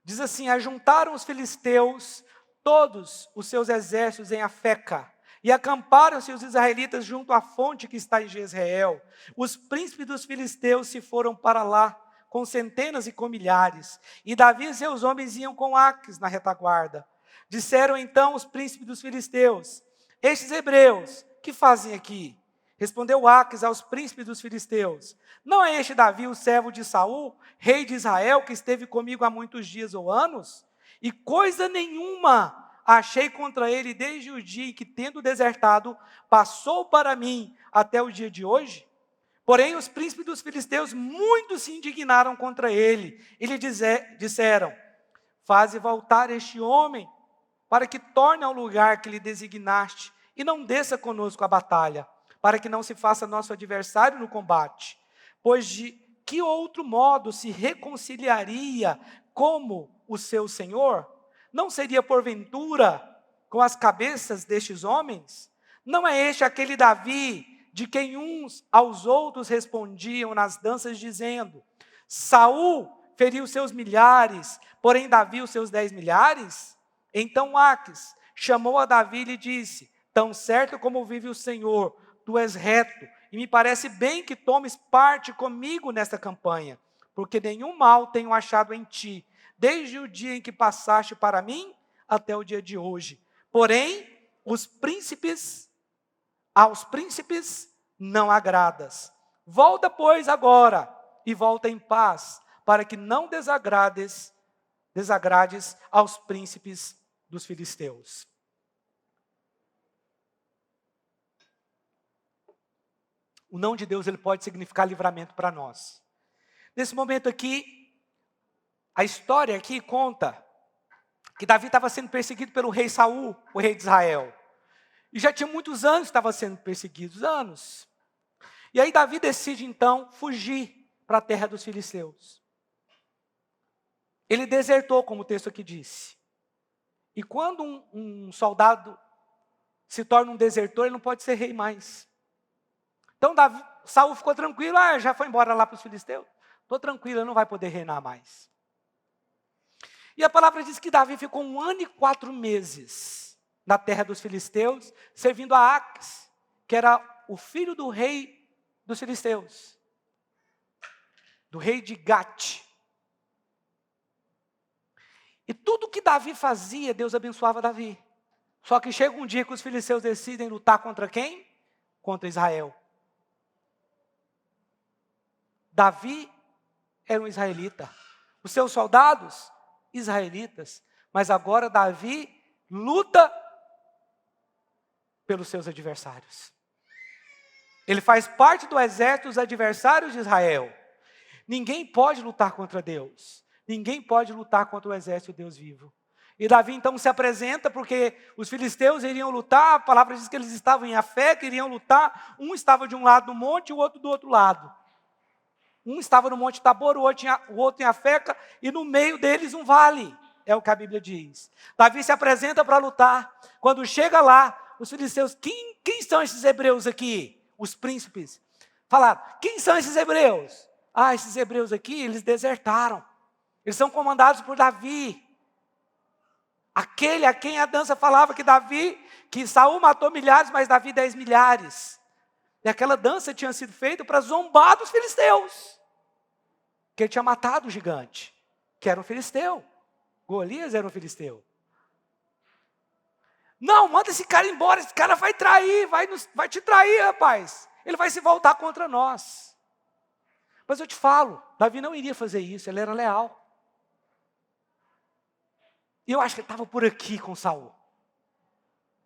Diz assim: ajuntaram os filisteus todos os seus exércitos em Afeca, e acamparam-se os israelitas junto à fonte que está em Jezreel. Os príncipes dos filisteus se foram para lá, com centenas e com milhares, e Davi e seus homens iam com Aques na retaguarda. Disseram então os príncipes dos filisteus: estes hebreus, que fazem aqui? Respondeu Aques aos príncipes dos filisteus: não é este Davi, o servo de Saul, rei de Israel, que esteve comigo há muitos dias ou anos? E coisa nenhuma achei contra ele desde o dia em que, tendo desertado, passou para mim até o dia de hoje? Porém, os príncipes dos filisteus muito se indignaram contra ele, e lhe disseram: faze voltar este homem, para que torne ao lugar que lhe designaste, e não desça conosco a batalha, para que não se faça nosso adversário no combate. Pois de que outro modo se reconciliaria como o seu Senhor? Não seria porventura com as cabeças destes homens? Não é este aquele Davi, de quem uns aos outros respondiam nas danças, dizendo: Saul feriu seus milhares, porém Davi os seus 10 milhares? Então Aques chamou a Davi e lhe disse: tão certo como vive o Senhor, tu és reto, e me parece bem que tomes parte comigo nesta campanha, porque nenhum mal tenho achado em ti, desde o dia em que passaste para mim até o dia de hoje. Porém, aos príncipes não agradas. Volta, pois, agora, e volta em paz, para que não desagrades aos príncipes dos filisteus. O não de Deus, ele pode significar livramento para nós. Nesse momento aqui, a história aqui conta que Davi estava sendo perseguido pelo rei Saul, o rei de Israel. E já tinha muitos anos que estava sendo perseguido, anos. E aí Davi decide então fugir para a terra dos filisteus. Ele desertou, como o texto aqui disse. E quando um soldado se torna um desertor, ele não pode ser rei mais. Então Saul ficou tranquilo, já foi embora lá para os filisteus. Estou tranquilo, ele não vai poder reinar mais. E a palavra diz que Davi ficou 1 ano e 4 meses na terra dos filisteus, servindo a Aques, que era o filho do rei dos filisteus, do rei de Gate. E tudo que Davi fazia, Deus abençoava Davi. Só que chega um dia que os filisteus decidem lutar contra quem? Contra Israel. Davi era um israelita. Os seus soldados, israelitas. Mas agora Davi luta pelos seus adversários. Ele faz parte do exército dos adversários de Israel. Ninguém pode lutar contra Deus. Ninguém pode lutar contra o exército de Deus vivo. E Davi então se apresenta porque os filisteus iriam lutar, a palavra diz que eles estavam em Afeca, iriam lutar, um estava de um lado do monte e o outro do outro lado. Um estava no monte Tabor, o outro em Afeca, e no meio deles um vale, é o que a Bíblia diz. Davi se apresenta para lutar, quando chega lá, os filisteus, quem são esses hebreus aqui? Os príncipes falaram, quem são esses hebreus? Esses hebreus aqui, eles desertaram. Eles são comandados por Davi. Aquele a quem a dança falava que Saul matou milhares, mas Davi 10 milhares. E aquela dança tinha sido feita para zombar dos filisteus. Que ele tinha matado o gigante, que era um filisteu. Golias era um filisteu. Não, manda esse cara embora, esse cara vai trair, vai te trair, rapaz. Ele vai se voltar contra nós. Mas eu te falo, Davi não iria fazer isso, ele era leal. E eu acho que ele estava por aqui com Saul.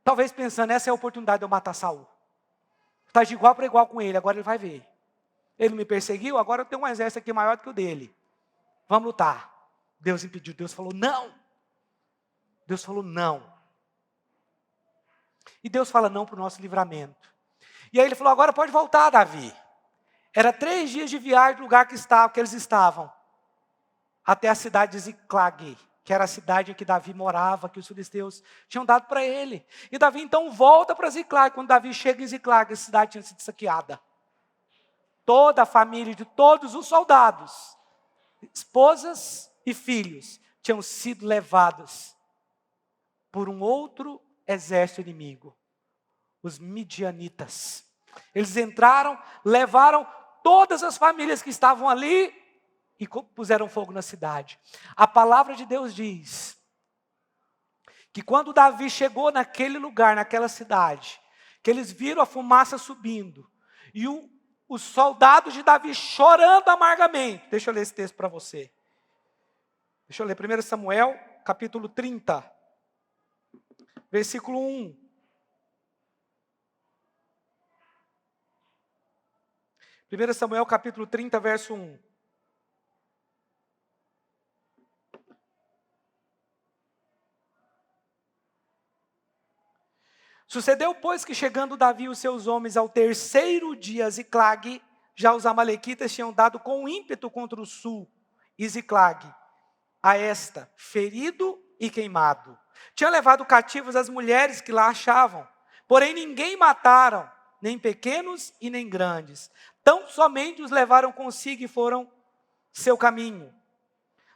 Talvez pensando, essa é a oportunidade de eu matar Saul. Está de igual para igual com ele, agora ele vai ver. Ele me perseguiu, agora eu tenho um exército aqui maior do que o dele. Vamos lutar. Deus impediu, Deus falou não. Deus falou não. E Deus fala não para o nosso livramento. E aí ele falou, agora pode voltar, Davi. Era 3 dias de viagem do lugar que eles estavam, até a cidade de Ziclag, que era a cidade em que Davi morava, que os filisteus tinham dado para ele. E Davi então volta para Ziclag. Quando Davi chega em Ziclag, a cidade tinha sido saqueada. Toda a família de todos os soldados, esposas e filhos, tinham sido levados por um outro exército inimigo, os midianitas. Eles entraram, levaram todas as famílias que estavam ali e puseram fogo na cidade. A palavra de Deus diz que quando Davi chegou naquele lugar, naquela cidade, que eles viram a fumaça subindo, e os soldados de Davi chorando amargamente. Deixa eu ler esse texto para você. Deixa eu ler 1 Samuel, capítulo 30, versículo 1. 1 Samuel, capítulo 30, verso 1. Sucedeu, pois, que chegando Davi e os seus homens ao 3º dia a Ziclag, já os amalequitas tinham dado com ímpeto contra o sul, e Ziclag, a esta, ferido e queimado. Tinham levado cativos as mulheres que lá achavam, porém ninguém mataram, nem pequenos e nem grandes. Tão somente os levaram consigo e foram seu caminho.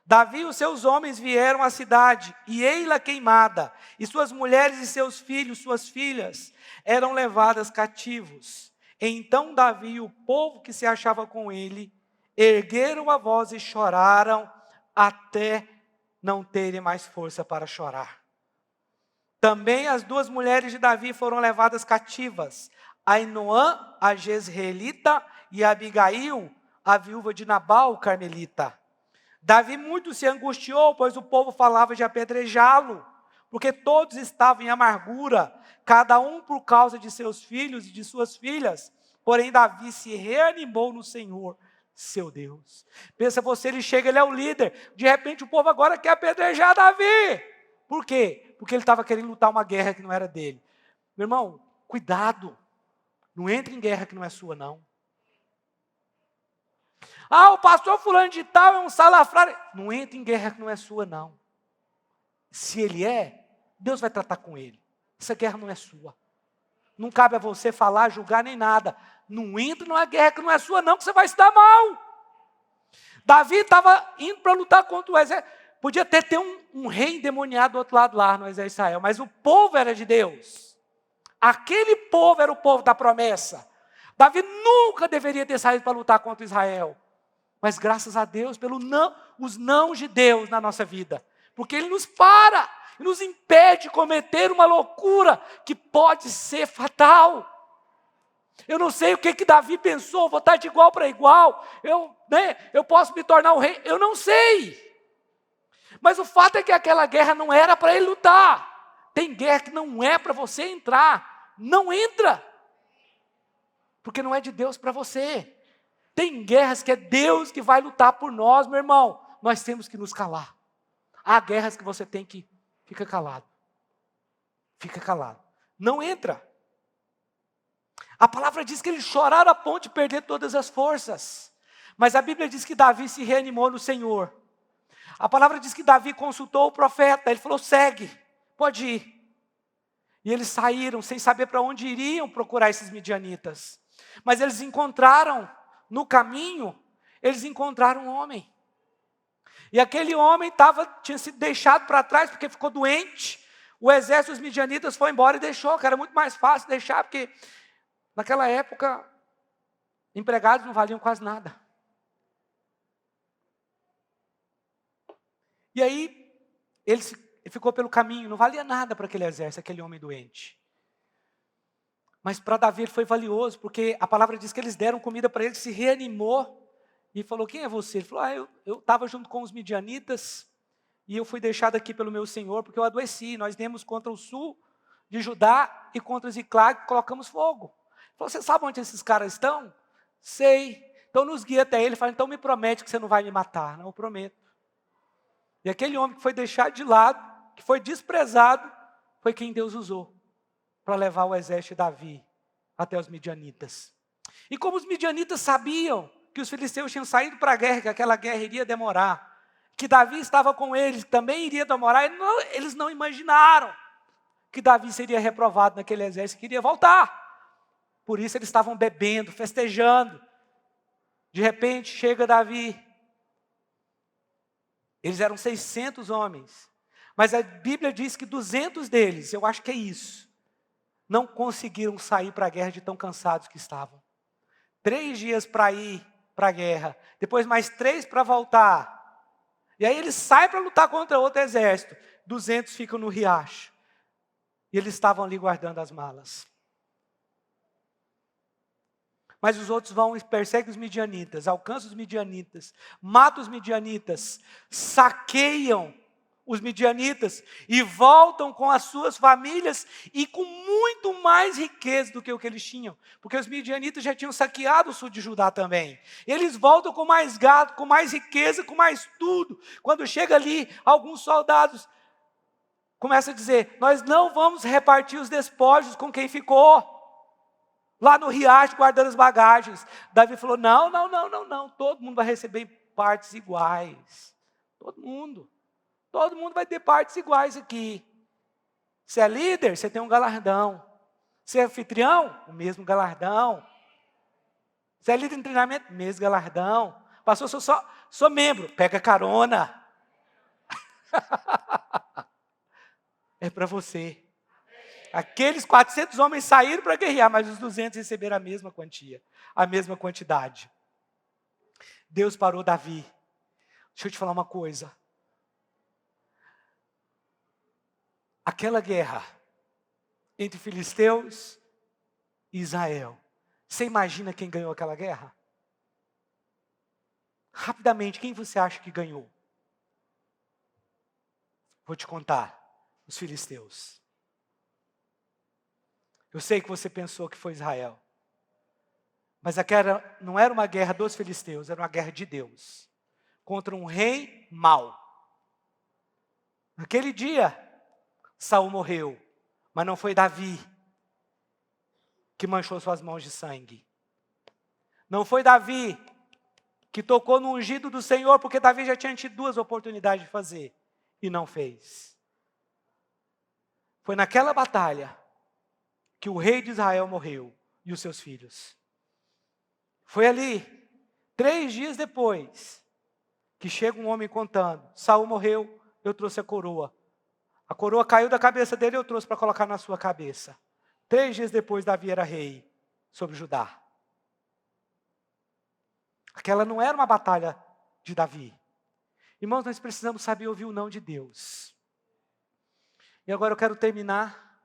Davi e os seus homens vieram à cidade, e ei-la queimada, e suas mulheres e seus filhos, suas filhas, eram levadas cativos. Então Davi e o povo que se achava com ele, ergueram a voz e choraram, até não terem mais força para chorar. Também as 2 mulheres de Davi foram levadas cativas, Ainoã, a jezreelita, e Abigail, a viúva de Nabal, o carmelita. Davi muito se angustiou, pois o povo falava de apedrejá-lo, porque todos estavam em amargura, cada um por causa de seus filhos e de suas filhas, Porém, Davi se reanimou no Senhor, seu Deus. Pensa você, ele chega, ele é o líder. De repente o povo agora quer apedrejar Davi. Por quê? Porque ele estava querendo lutar uma guerra que não era dele. Meu irmão, cuidado. Não entre em guerra que não é sua, não. Ah, o pastor fulano de tal é um salafrário. Não entre em guerra que não é sua, não. Se ele é, Deus vai tratar com ele. Essa guerra não é sua. Não cabe a você falar, julgar, nem nada. Não entre numa guerra que não é sua, não, que você vai se dar mal. Davi estava indo para lutar contra o exército. Podia até ter um rei endemoniado do outro lado lá no exército de Israel, mas o povo era de Deus. Aquele povo era o povo da promessa. Davi nunca deveria ter saído para lutar contra Israel. Mas graças a Deus, os não de Deus na nossa vida. Porque Ele nos para, e nos impede de cometer uma loucura que pode ser fatal. Eu não sei o que Davi pensou, vou estar de igual para igual. Eu posso me tornar um rei, eu não sei. Mas o fato é que aquela guerra não era para ele lutar. Tem guerra que não é para você entrar. Não entra. Porque não é de Deus para você. Tem guerras que é Deus que vai lutar por nós, meu irmão. Nós temos que nos calar. Há guerras que você tem que fica calado. Fica calado. Não entra. A palavra diz que eles choraram a ponto de perder todas as forças. Mas a Bíblia diz que Davi se reanimou no Senhor. A palavra diz que Davi consultou o profeta. Ele falou, segue, pode ir. E eles saíram sem saber para onde iriam procurar esses midianitas. Mas eles encontraram, no caminho, eles encontraram um homem. E aquele homem tinha sido deixado para trás porque ficou doente. O exército dos midianitas foi embora e deixou, que era muito mais fácil deixar, porque naquela época, empregados não valiam quase nada. E aí, ele ficou pelo caminho, não valia nada para aquele exército, aquele homem doente. Mas para Davi ele foi valioso, porque a palavra diz que eles deram comida para ele, se reanimou e falou, quem é você? Ele falou, eu estava junto com os midianitas e eu fui deixado aqui pelo meu Senhor, porque eu adoeci. Nós demos contra o sul de Judá e contra Ziclag, colocamos fogo. Ele falou, você sabe onde esses caras estão? Sei. Então nos guia até ele. Ele falou, então me promete que você não vai me matar. Não, eu prometo. E aquele homem que foi deixado de lado, que foi desprezado, foi quem Deus usou para levar o exército de Davi até os midianitas. E como os midianitas sabiam que os filisteus tinham saído para a guerra, que aquela guerra iria demorar, que Davi estava com eles, também iria demorar, eles não imaginaram que Davi seria reprovado naquele exército, que iria voltar. Por isso eles estavam bebendo, festejando. De repente chega Davi. Eles eram 600 homens. Mas a Bíblia diz que 200 deles, eu acho que é isso, não conseguiram sair para a guerra de tão cansados que estavam. 3 dias para ir para a guerra, depois mais 3 para voltar. E aí eles saem para lutar contra outro exército. 200 ficam no riacho. E eles estavam ali guardando as malas. Mas os outros vão e perseguem os midianitas, alcançam os midianitas, matam os midianitas, saqueiam os midianitas e voltam com as suas famílias e com muito mais riqueza do que o que eles tinham. Porque os midianitas já tinham saqueado o sul de Judá também. Eles voltam com mais gado, com mais riqueza, com mais tudo. Quando chega ali, alguns soldados começam a dizer, nós não vamos repartir os despojos com quem ficou lá no riacho guardando as bagagens. Davi falou, não, todo mundo vai receber partes iguais. Todo mundo vai ter partes iguais aqui. Você é líder, você tem um galardão. Você é anfitrião, o mesmo galardão. Você é líder em treinamento, mesmo galardão. Pastor, sou membro, pega carona. É para você. Aqueles 400 homens saíram para guerrear, mas os 200 receberam a mesma quantia, a mesma quantidade. Deus parou Davi. Deixa eu te falar uma coisa. Aquela guerra entre filisteus e Israel. Você imagina quem ganhou aquela guerra? Rapidamente, quem você acha que ganhou? Vou te contar. Os filisteus. Eu sei que você pensou que foi Israel. Mas aquela não era uma guerra dos filisteus, era uma guerra de Deus. Contra um rei mau. Naquele dia, Saul morreu. Mas não foi Davi que manchou suas mãos de sangue. Não foi Davi que tocou no ungido do Senhor, porque Davi já tinha tido 2 oportunidades de fazer. E não fez. Foi naquela batalha que o rei de Israel morreu e os seus filhos. Foi ali, 3 dias depois, que chega um homem contando: Saul morreu, eu trouxe a coroa. A coroa caiu da cabeça dele, eu trouxe para colocar na sua cabeça. 3 dias depois, Davi era rei sobre Judá. Aquela não era uma batalha de Davi. Irmãos, nós precisamos saber ouvir o não de Deus. E agora eu quero terminar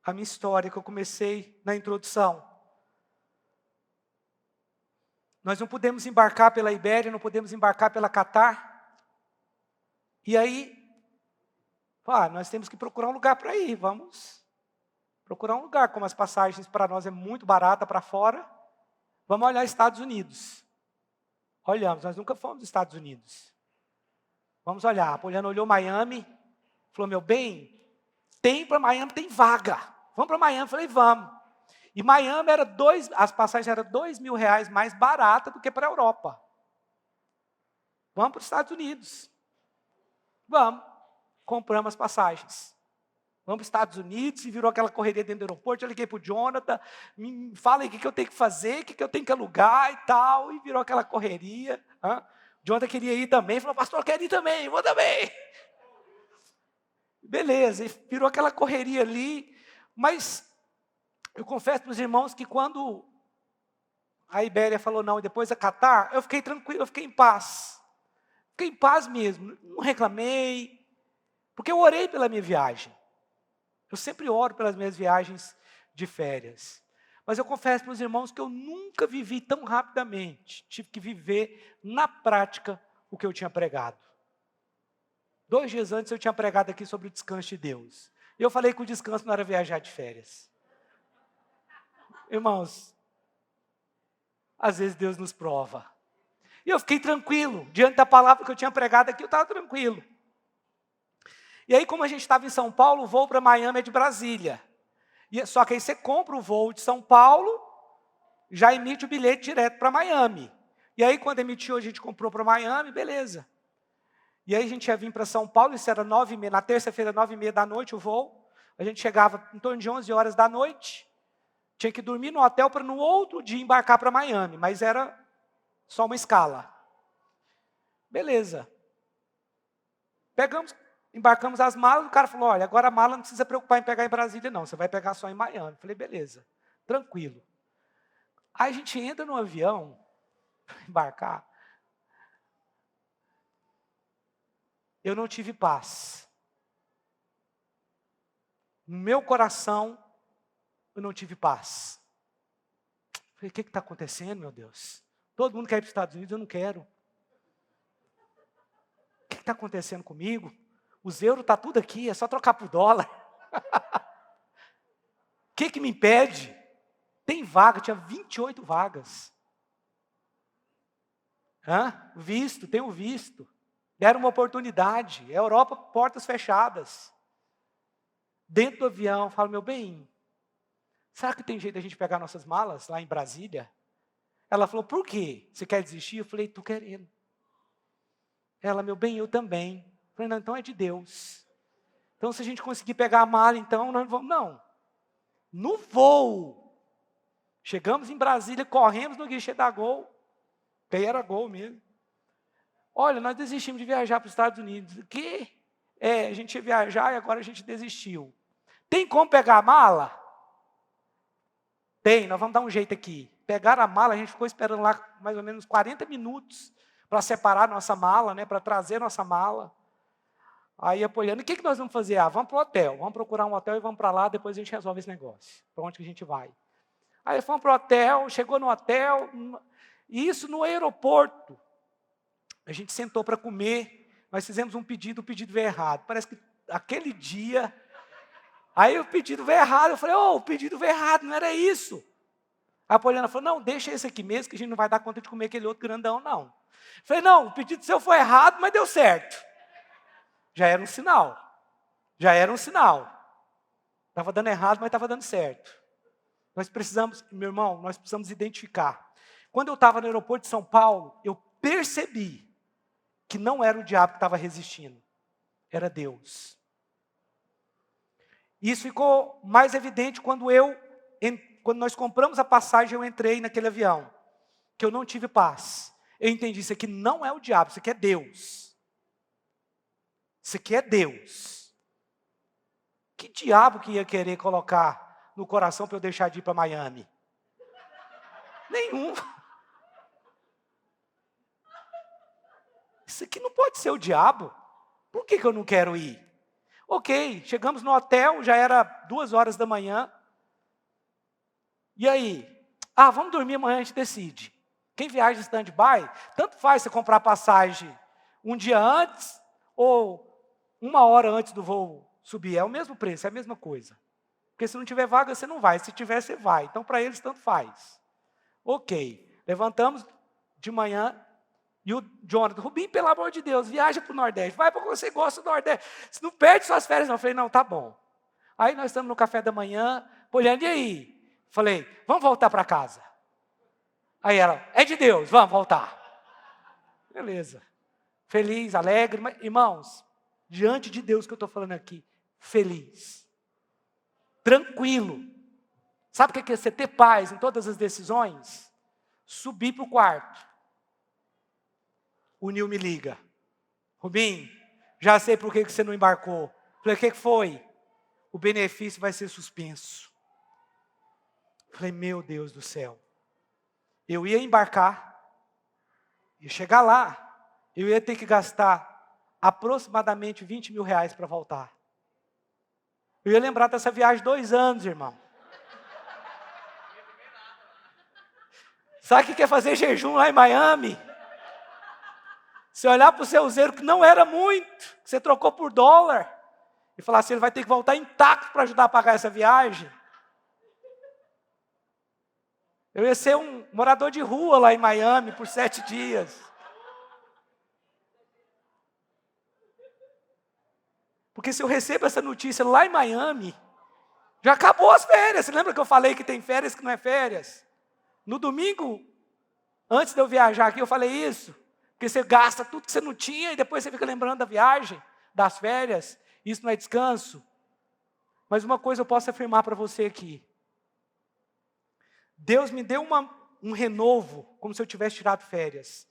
a minha história que eu comecei na introdução. Nós não podemos embarcar pela Ibéria, não podemos embarcar pela Catar. E aí, nós temos que procurar um lugar para ir, vamos procurar um lugar. Como as passagens para nós é muito barata para fora, vamos olhar Estados Unidos. Olhamos, nós nunca fomos nos Estados Unidos. Vamos olhar. A Poliana olhou Miami, falou: meu bem, tem para Miami, tem vaga. Vamos para Miami. Eu falei: vamos. E Miami as passagens eram R$2.000 mais barata do que para a Europa. Vamos para os Estados Unidos. Vamos. Compramos as passagens. Vamos para os Estados Unidos, e virou aquela correria dentro do aeroporto. Eu liguei para o Jonathan, me fala aí o que eu tenho que fazer, o que eu tenho que alugar e tal. E virou aquela correria. O Jonathan queria ir também, falou: pastor, eu quero ir também, vou também. Beleza, e virou aquela correria ali. Mas eu confesso para os irmãos que quando a Ibéria falou não e depois a Catar, eu fiquei tranquilo, eu fiquei em paz. Fiquei em paz mesmo, não reclamei, porque eu orei pela minha viagem. Eu sempre oro pelas minhas viagens de férias. Mas eu confesso para os irmãos que eu nunca vivi tão rapidamente. Tive que viver na prática o que eu tinha pregado. 2 dias antes eu tinha pregado aqui sobre o descanso de Deus. E eu falei que o descanso não era viajar de férias. Irmãos, às vezes Deus nos prova. E eu fiquei tranquilo, diante da palavra que eu tinha pregado aqui, eu estava tranquilo. E aí, como a gente estava em São Paulo, o voo para Miami é de Brasília. Só que aí você compra o voo de São Paulo, já emite o bilhete direto para Miami. E aí, quando emitiu, a gente comprou para Miami, beleza. E aí a gente ia vir para São Paulo, isso era 9h30, na terça-feira, 9h30 da noite o voo. A gente chegava em torno de 11 horas da noite. Tinha que dormir no hotel para no outro dia embarcar para Miami, mas era só uma escala. Beleza. Embarcamos as malas, o cara falou: olha, agora a mala não precisa preocupar em pegar em Brasília não, você vai pegar só em Miami. Falei: beleza, tranquilo. Aí a gente entra no avião, para embarcar. Eu não tive paz. No meu coração, eu não tive paz. Falei: o que está acontecendo, meu Deus? Todo mundo quer ir para os Estados Unidos, eu não quero. O que está acontecendo comigo? Os euros estão tudo aqui, é só trocar por dólar. O que me impede? Tem vaga, tinha 28 vagas. Visto, tenho visto. Deram uma oportunidade. A Europa, portas fechadas. Dentro do avião, eu falo: meu bem, será que tem jeito de a gente pegar nossas malas lá em Brasília? Ela falou: por quê? Você quer desistir? Eu falei: estou querendo. Ela: meu bem, eu também. Eu falei: não, então é de Deus. Então, se a gente conseguir pegar a mala, então, nós vamos. Não. No voo. Chegamos em Brasília, corremos no guichê da Gol. Que era Gol mesmo. Olha, nós desistimos de viajar para os Estados Unidos. O quê? A gente ia viajar e agora a gente desistiu. Tem como pegar a mala? Tem, nós vamos dar um jeito aqui. Pegaram a mala, a gente ficou esperando lá mais ou menos 40 minutos para separar nossa mala, né, para trazer nossa mala. Aí a Poliana: o que nós vamos fazer? Vamos para o hotel, vamos procurar um hotel e vamos para lá, depois a gente resolve esse negócio. Para onde que a gente vai? Aí fomos para o hotel, chegou no hotel, e isso no aeroporto. A gente sentou para comer, nós fizemos um pedido, o pedido veio errado. Parece que aquele dia, aí o pedido veio errado, eu falei: o pedido veio errado, não era isso. A Poliana falou, não, deixa esse aqui mesmo, que a gente não vai dar conta de comer aquele outro grandão, não. Eu falei, não, o pedido seu foi errado, mas deu certo. Já era um sinal. Já era um sinal. Estava dando errado, mas estava dando certo. Nós precisamos, meu irmão, nós precisamos identificar. Quando eu estava no aeroporto de São Paulo, eu percebi que não era o diabo que estava resistindo. Era Deus. Isso ficou mais evidente quando nós compramos a passagem, eu entrei naquele avião, que eu não tive paz. Eu entendi, isso aqui não é o diabo, isso aqui é Deus. Isso aqui é Deus. Que diabo que ia querer colocar no coração para eu deixar de ir para Miami? Nenhum. Isso aqui não pode ser o diabo. Por que eu não quero ir? Ok, chegamos no hotel, já era 2 horas da manhã. E aí? Vamos dormir, amanhã a gente decide. Quem viaja stand-by, tanto faz você comprar passagem um dia antes ou 1 hora antes do voo subir. É o mesmo preço, é a mesma coisa. Porque se não tiver vaga, você não vai. Se tiver, você vai. Então, para eles, tanto faz. Ok, levantamos de manhã. E o Jonathan, Rubinho, pelo amor de Deus, viaja para o Nordeste. Vai para você gosta do Nordeste. Você não perde suas férias, não. Eu falei, não, tá bom. Aí nós estamos no café da manhã, olhando, e aí? Falei, vamos voltar para casa. Aí ela, é de Deus, vamos voltar. Beleza. Feliz, alegre, mas, irmãos, diante de Deus que eu estou falando aqui, feliz. Tranquilo. Sabe o que é você ter paz em todas as decisões? Subir para o quarto. O Nil me liga. Rubinho, já sei por que você não embarcou. Falei, o que foi? O benefício vai ser suspenso. Falei, meu Deus do céu. Eu ia embarcar, ia chegar lá, eu ia ter que gastar aproximadamente 20 mil reais para voltar. Eu ia lembrar dessa viagem 2 anos, irmão. Sabe o que é fazer jejum lá em Miami? Você olhar para o seu zero, que não era muito, que você trocou por dólar, e falar assim, ele vai ter que voltar intacto para ajudar a pagar essa viagem. Eu ia ser um morador de rua lá em Miami por 7 dias. Porque se eu recebo essa notícia lá em Miami, já acabou as férias. Você lembra que eu falei que tem férias que não é férias? No domingo, antes de eu viajar aqui, eu falei isso. Porque você gasta tudo que você não tinha e depois você fica lembrando da viagem, das férias. Isso não é descanso. Mas uma coisa eu posso afirmar para você aqui. Deus me deu um renovo, como se eu tivesse tirado férias.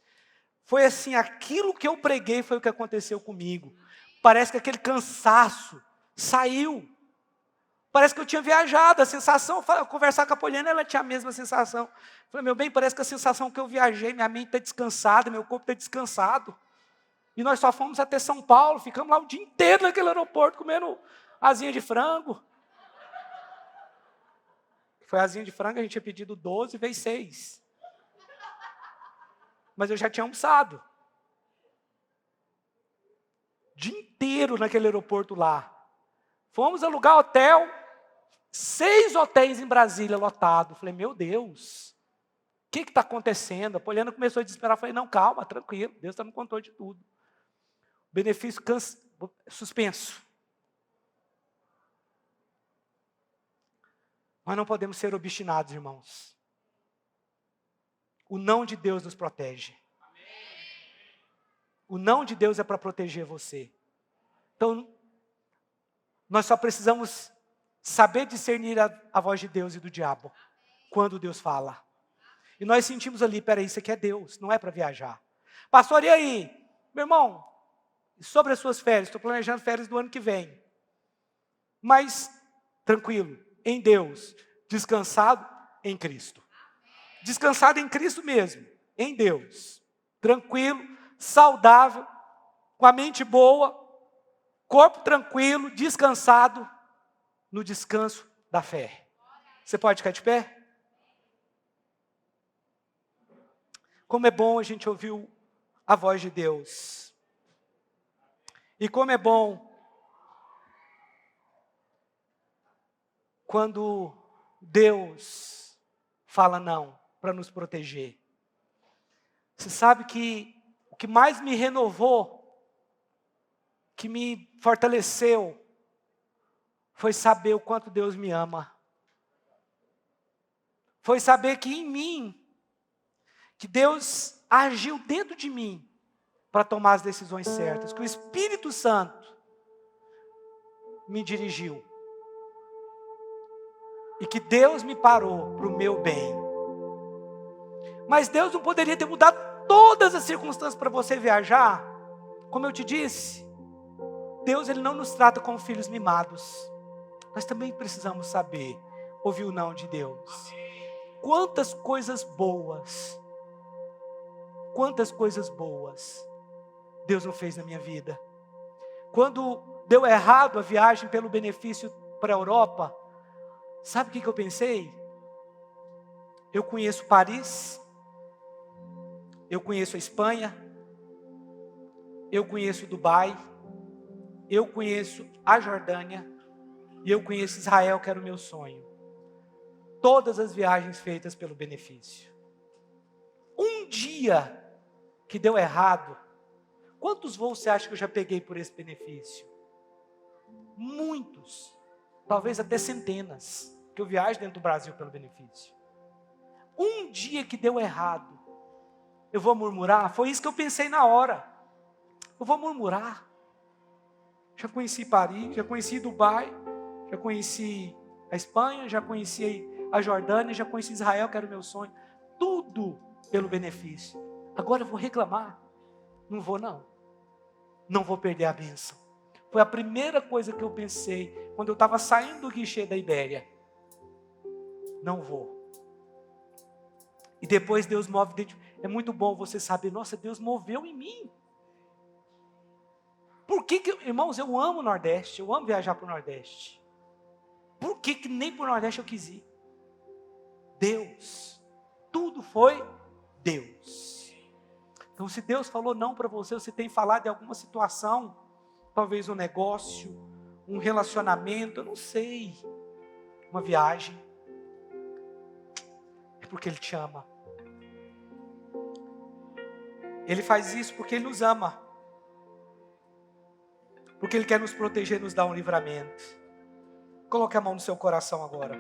Foi assim, aquilo que eu preguei foi o que aconteceu comigo. Parece que aquele cansaço saiu. Parece que eu tinha viajado, a sensação, conversar com a Poliana, ela tinha a mesma sensação. Falei, meu bem, parece que a sensação que eu viajei, minha mente está descansada, meu corpo está descansado. E nós só fomos até São Paulo, ficamos lá o dia inteiro naquele aeroporto, comendo asinha de frango. Foi asinha de frango, a gente tinha pedido 12, veio 6. Mas eu já tinha almoçado. O dia inteiro naquele aeroporto lá. Fomos alugar hotel, 6 hotéis em Brasília lotados. Falei, meu Deus, o que está acontecendo? A Poliana começou a desesperar. Falei, não, calma, tranquilo, Deus está no controle de tudo. Benefício suspenso. Nós não podemos ser obstinados, irmãos. O não de Deus nos protege. O não de Deus é para proteger você. Então, nós só precisamos saber discernir a voz de Deus e do diabo, quando Deus fala. E nós sentimos ali, peraí, isso aqui é Deus, não é para viajar. Pastor, e aí? Meu irmão, sobre as suas férias, estou planejando férias do ano que vem. Mas, tranquilo, em Deus, descansado em Cristo. Descansado em Cristo mesmo, em Deus. Tranquilo, saudável, com a mente boa, corpo tranquilo, descansado, no descanso da fé. Você pode ficar de pé? Como é bom a gente ouvir a voz de Deus. E como é bom quando Deus fala não para nos proteger. Você sabe que o que mais me renovou, que me fortaleceu, foi saber o quanto Deus me ama. Foi saber que em mim, que Deus agiu dentro de mim para tomar as decisões certas, que o Espírito Santo me dirigiu. E que Deus me parou para o meu bem. Mas Deus não poderia ter mudado todas as circunstâncias para você viajar. Como eu te disse, Deus ele não nos trata como filhos mimados. Nós também precisamos saber ouvir o não de Deus. Quantas coisas boas Deus não fez na minha vida. Quando deu errado a viagem pelo benefício para a Europa, sabe o que eu pensei? Eu conheço Paris, eu conheço a Espanha, eu conheço Dubai, eu conheço a Jordânia e eu conheço Israel, que era o meu sonho. Todas as viagens feitas pelo benefício. Um dia que deu errado, quantos voos você acha que eu já peguei por esse benefício? Muitos, talvez até centenas, que eu viajo dentro do Brasil pelo benefício. Um dia que deu errado, eu vou murmurar? Foi isso que eu pensei na hora. Eu vou murmurar. Já conheci Paris, já conheci Dubai, já conheci a Espanha, já conheci a Jordânia, já conheci Israel, que era o meu sonho. Tudo pelo benefício. Agora eu vou reclamar? Não vou não. Não vou perder a bênção. Foi a primeira coisa que eu pensei quando eu estava saindo do guichê da Ibéria. Não vou. E depois Deus move dentro. É muito bom você saber, nossa, Deus moveu em mim. Por que, irmãos, eu amo o Nordeste, eu amo viajar para o Nordeste. Por que nem para o Nordeste eu quis ir? Deus. Tudo foi Deus. Então, se Deus falou não para você, você tem falado de alguma situação, talvez um negócio, um relacionamento, eu não sei, uma viagem, é porque Ele te ama. Ele faz isso porque Ele nos ama. Porque Ele quer nos proteger, nos dar um livramento. Coloque a mão no seu coração agora.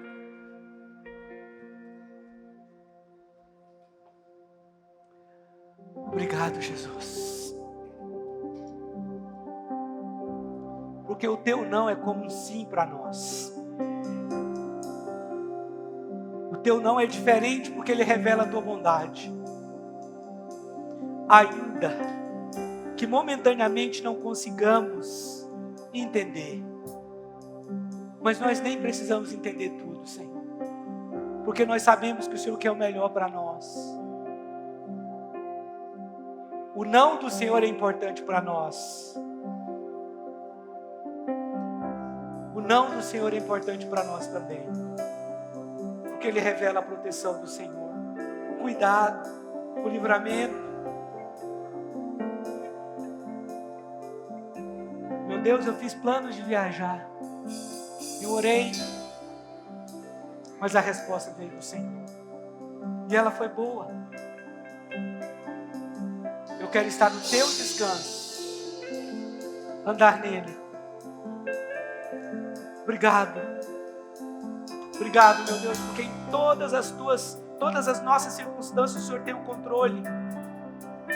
Obrigado, Jesus. Porque o teu não é como um sim para nós. O teu não é diferente porque ele revela a tua bondade. Ainda que momentaneamente não consigamos entender, mas nós nem precisamos entender tudo, Senhor, porque nós sabemos que o Senhor quer o melhor para nós. O não do Senhor é importante para nós. O não do Senhor é importante para nós também, porque Ele revela a proteção do Senhor, o cuidado, o livramento. Meu Deus, eu fiz planos de viajar, eu orei, mas a resposta veio do Senhor, e ela foi boa. Eu quero estar no teu descanso, andar nele. Obrigado, meu Deus, porque em todas as nossas circunstâncias, o Senhor tem o controle.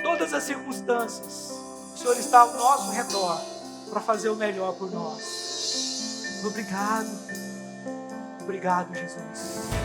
Todas as circunstâncias, o Senhor está ao nosso redor para fazer o melhor por nós. Obrigado, Jesus.